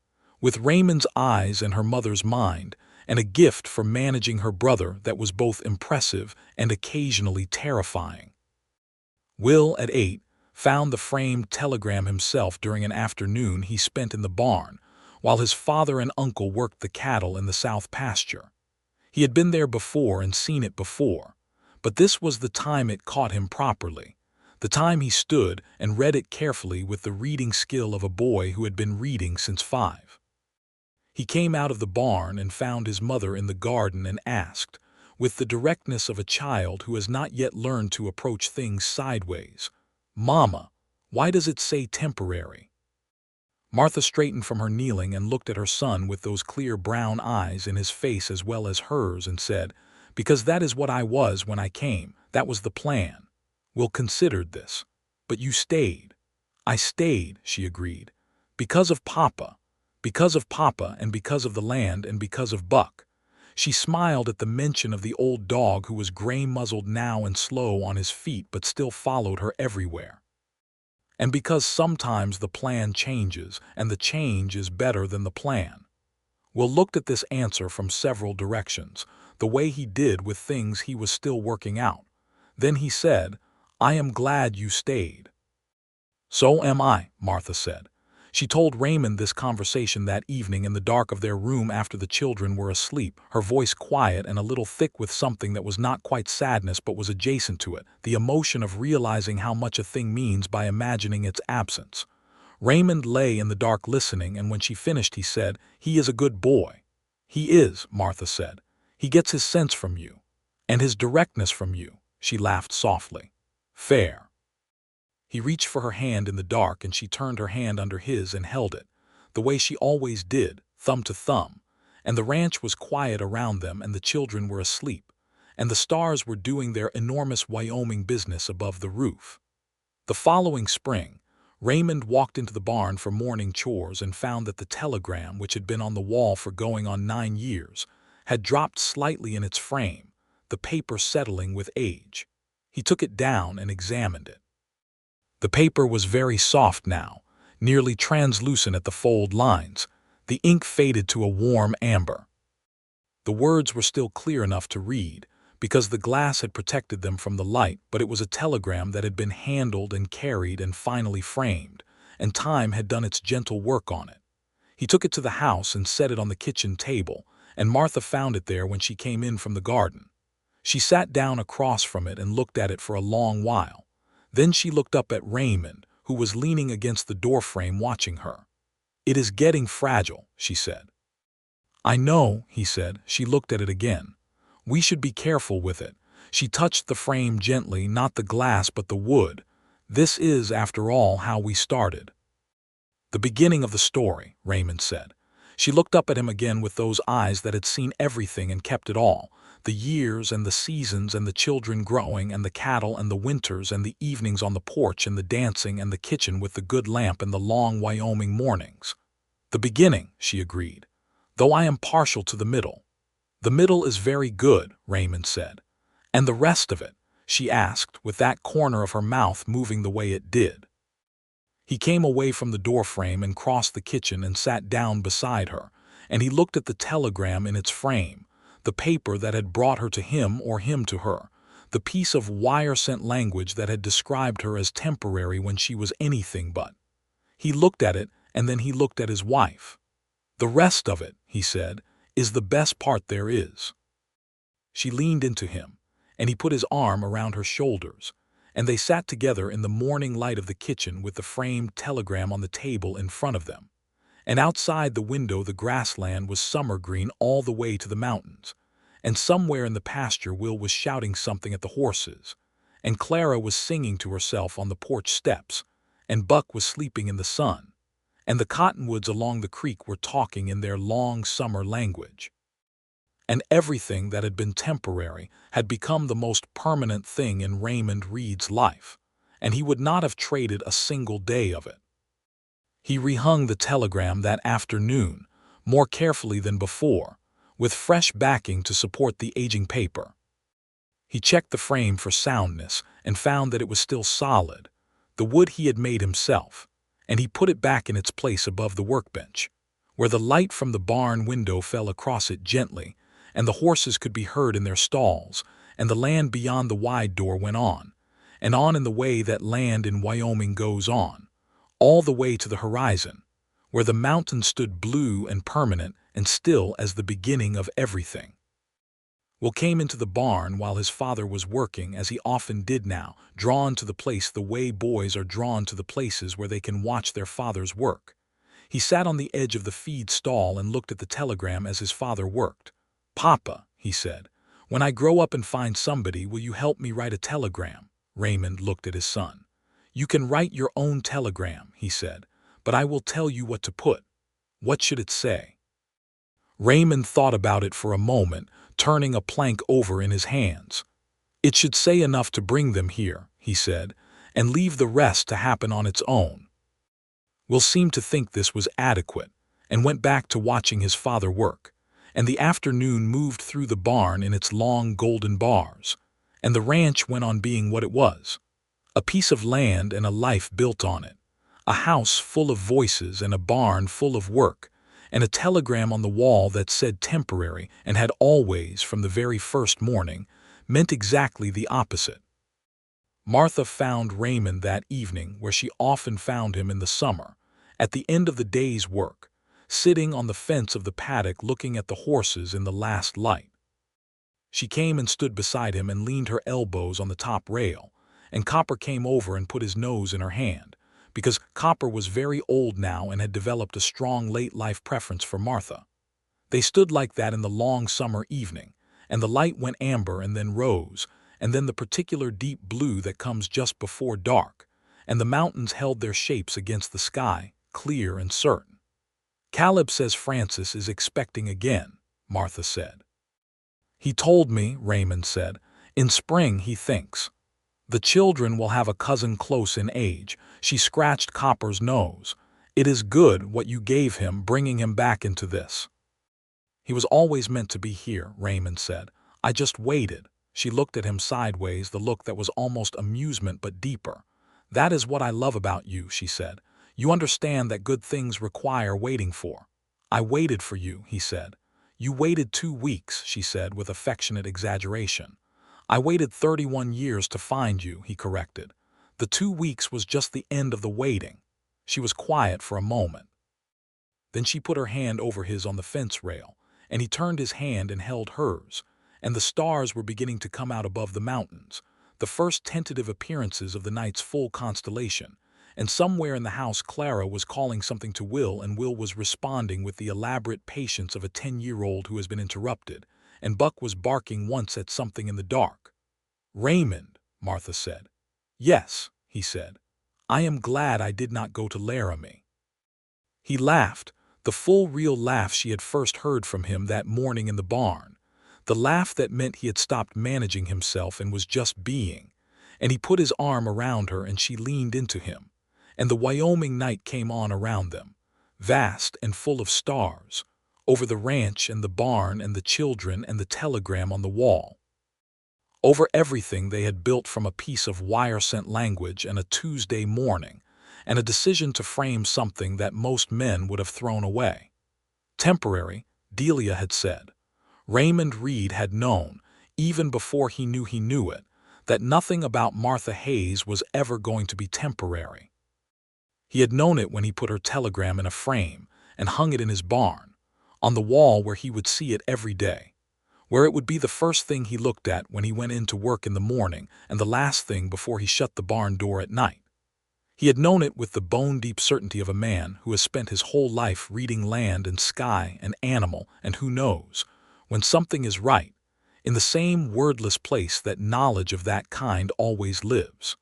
S1: with Raymond's eyes and her mother's mind, and a gift for managing her brother that was both impressive and occasionally terrifying. Will, at 8, found the framed telegram himself during an afternoon he spent in the barn, while his father and uncle worked the cattle in the south pasture. He had been there before and seen it before, but this was the time it caught him properly, the time he stood and read it carefully with the reading skill of a boy who had been reading since 5. He came out of the barn and found his mother in the garden and asked, with the directness of a child who has not yet learned to approach things sideways, "Mama, why does it say temporary?" Martha straightened from her kneeling and looked at her son with those clear brown eyes in his face as well as hers and said, "Because that is what I was when I came. That was the plan. Will considered this. But you stayed." "I stayed," she agreed. "Because of Papa. Because of Papa and because of the land and because of Buck." She smiled at the mention of the old dog who was gray-muzzled now and slow on his feet but still followed her everywhere. "And because sometimes the plan changes and the change is better than the plan." Will looked at this answer from several directions, the way he did with things he was still working out. Then he said, "I am glad you stayed." "So am I," Martha said. She told Raymond this conversation that evening in the dark of their room after the children were asleep, her voice quiet and a little thick with something that was not quite sadness but was adjacent to it, the emotion of realizing how much a thing means by imagining its absence. Raymond lay in the dark listening, and when she finished he said, "He is a good boy." "He is," Martha said. "He gets his sense from you. And his directness from you." She laughed softly. "Fair." He reached for her hand in the dark and she turned her hand under his and held it, the way she always did, thumb to thumb, and the ranch was quiet around them and the children were asleep, and the stars were doing their enormous Wyoming business above the roof. The following spring, Raymond walked into the barn for morning chores and found that the telegram, which had been on the wall for going on 9 years, had dropped slightly in its frame, the paper settling with age. He took it down and examined it. The paper was very soft now, nearly translucent at the fold lines. The ink faded to a warm amber. The words were still clear enough to read, because the glass had protected them from the light, but it was a telegram that had been handled and carried and finally framed, and time had done its gentle work on it. He took it to the house and set it on the kitchen table, and Martha found it there when she came in from the garden. She sat down across from it and looked at it for a long while. Then she looked up at Raymond, who was leaning against the doorframe watching her. "It is getting fragile," she said. "I know," he said. She looked at it again. "We should be careful with it." She touched the frame gently, not the glass but the wood. "This is, after all, how we started." "The beginning of the story," Raymond said. She looked up at him again with those eyes that had seen everything and kept it all. The years and the seasons and the children growing and the cattle and the winters and the evenings on the porch and the dancing and the kitchen with the good lamp and the long Wyoming mornings. "The beginning," she agreed, "though I am partial to the middle." "The middle is very good," Raymond said. "And the rest of it?" she asked, with that corner of her mouth moving the way it did. He came away from the doorframe and crossed the kitchen and sat down beside her, and he looked at the telegram in its frame, the paper that had brought her to him or him to her, the piece of wire-sent language that had described her as temporary when she was anything but. He looked at it, and then he looked at his wife. "The rest of it," he said, "is the best part there is." She leaned into him, and he put his arm around her shoulders, and they sat together in the morning light of the kitchen with the framed telegram on the table in front of them. And outside the window the grassland was summer green all the way to the mountains, and somewhere in the pasture Will was shouting something at the horses, and Clara was singing to herself on the porch steps, and Buck was sleeping in the sun, and the cottonwoods along the creek were talking in their long summer language. And everything that had been temporary had become the most permanent thing in Raymond Reed's life, and he would not have traded a single day of it. He rehung the telegram that afternoon, more carefully than before, with fresh backing to support the aging paper. He checked the frame for soundness and found that it was still solid, the wood he had made himself, and he put it back in its place above the workbench, where the light from the barn window fell across it gently, and the horses could be heard in their stalls, and the land beyond the wide door went on in the way that land in Wyoming goes on, all the way to the horizon, where the mountains stood blue and permanent and still as the beginning of everything. Will came into the barn while his father was working, as he often did now, drawn to the place the way boys are drawn to the places where they can watch their fathers work. He sat on the edge of the feed stall and looked at the telegram as his father worked. "Papa," he said, "when I grow up and find somebody, will you help me write a telegram?" Raymond looked at his son. "You can write your own telegram," he said, "but I will tell you what to put. What should it say?" Raymond thought about it for a moment, turning a plank over in his hands. "It should say enough to bring them here," he said, "and leave the rest to happen on its own." Will seemed to think this was adequate, and went back to watching his father work, and the afternoon moved through the barn in its long golden bars, and the ranch went on being what it was, a piece of land and a life built on it, a house full of voices and a barn full of work, and a telegram on the wall that said temporary and had always, from the very first morning, meant exactly the opposite. Martha found Raymond that evening where she often found him in the summer, at the end of the day's work, sitting on the fence of the paddock looking at the horses in the last light. She came and stood beside him and leaned her elbows on the top rail, and Copper came over and put his nose in her hand, because Copper was very old now and had developed a strong late-life preference for Martha. They stood like that in the long summer evening, and the light went amber and then rose, and then the particular deep blue that comes just before dark, and the mountains held their shapes against the sky, clear and certain. "Caleb says Francis is expecting again," Martha said. "He told me," Raymond said, "in spring he thinks. The children will have a cousin close in age." She scratched Copper's nose. "It is good what you gave him, bringing him back into this." "He was always meant to be here," Raymond said. "I just waited." She looked at him sideways, the look that was almost amusement but deeper. "That is what I love about you," she said. "You understand that good things require waiting for." "I waited for you," he said. "You waited 2 weeks," she said with affectionate exaggeration. "I waited 31 years to find you," he corrected. "The 2 weeks was just the end of the waiting." She was quiet for a moment. Then she put her hand over his on the fence rail, and he turned his hand and held hers, and the stars were beginning to come out above the mountains, the first tentative appearances of the night's full constellation, and somewhere in the house Clara was calling something to Will, and Will was responding with the elaborate patience of a 10-year-old who has been interrupted, and Buck was barking once at something in the dark. "Raymond," Martha said. "Yes," he said. "I am glad I did not go to Laramie." He laughed, the full real laugh she had first heard from him that morning in the barn, the laugh that meant he had stopped managing himself and was just being, and he put his arm around her and she leaned into him, and the Wyoming night came on around them, vast and full of stars, over the ranch and the barn and the children and the telegram on the wall. Over everything they had built from a piece of wire-sent language and a Tuesday morning, and a decision to frame something that most men would have thrown away. Temporary, Delia had said. Raymond Reed had known, even before he knew it, that nothing about Martha Hayes was ever going to be temporary. He had known it when he put her telegram in a frame and hung it in his barn, on the wall where he would see it every day, where it would be the first thing he looked at when he went in to work in the morning and the last thing before he shut the barn door at night. He had known it with the bone-deep certainty of a man who has spent his whole life reading land and sky and animal and who knows, when something is right, in the same wordless place that knowledge of that kind always lives.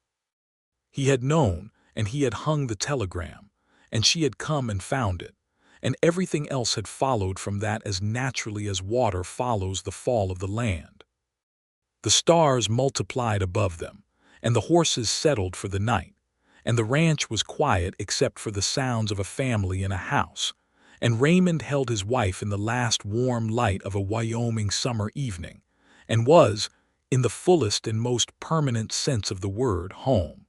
S1: He had known, and he had hung the telegram, and she had come and found it, and everything else had followed from that as naturally as water follows the fall of the land. The stars multiplied above them, and the horses settled for the night, and the ranch was quiet except for the sounds of a family in a house, and Raymond held his wife in the last warm light of a Wyoming summer evening, and was, in the fullest and most permanent sense of the word, home.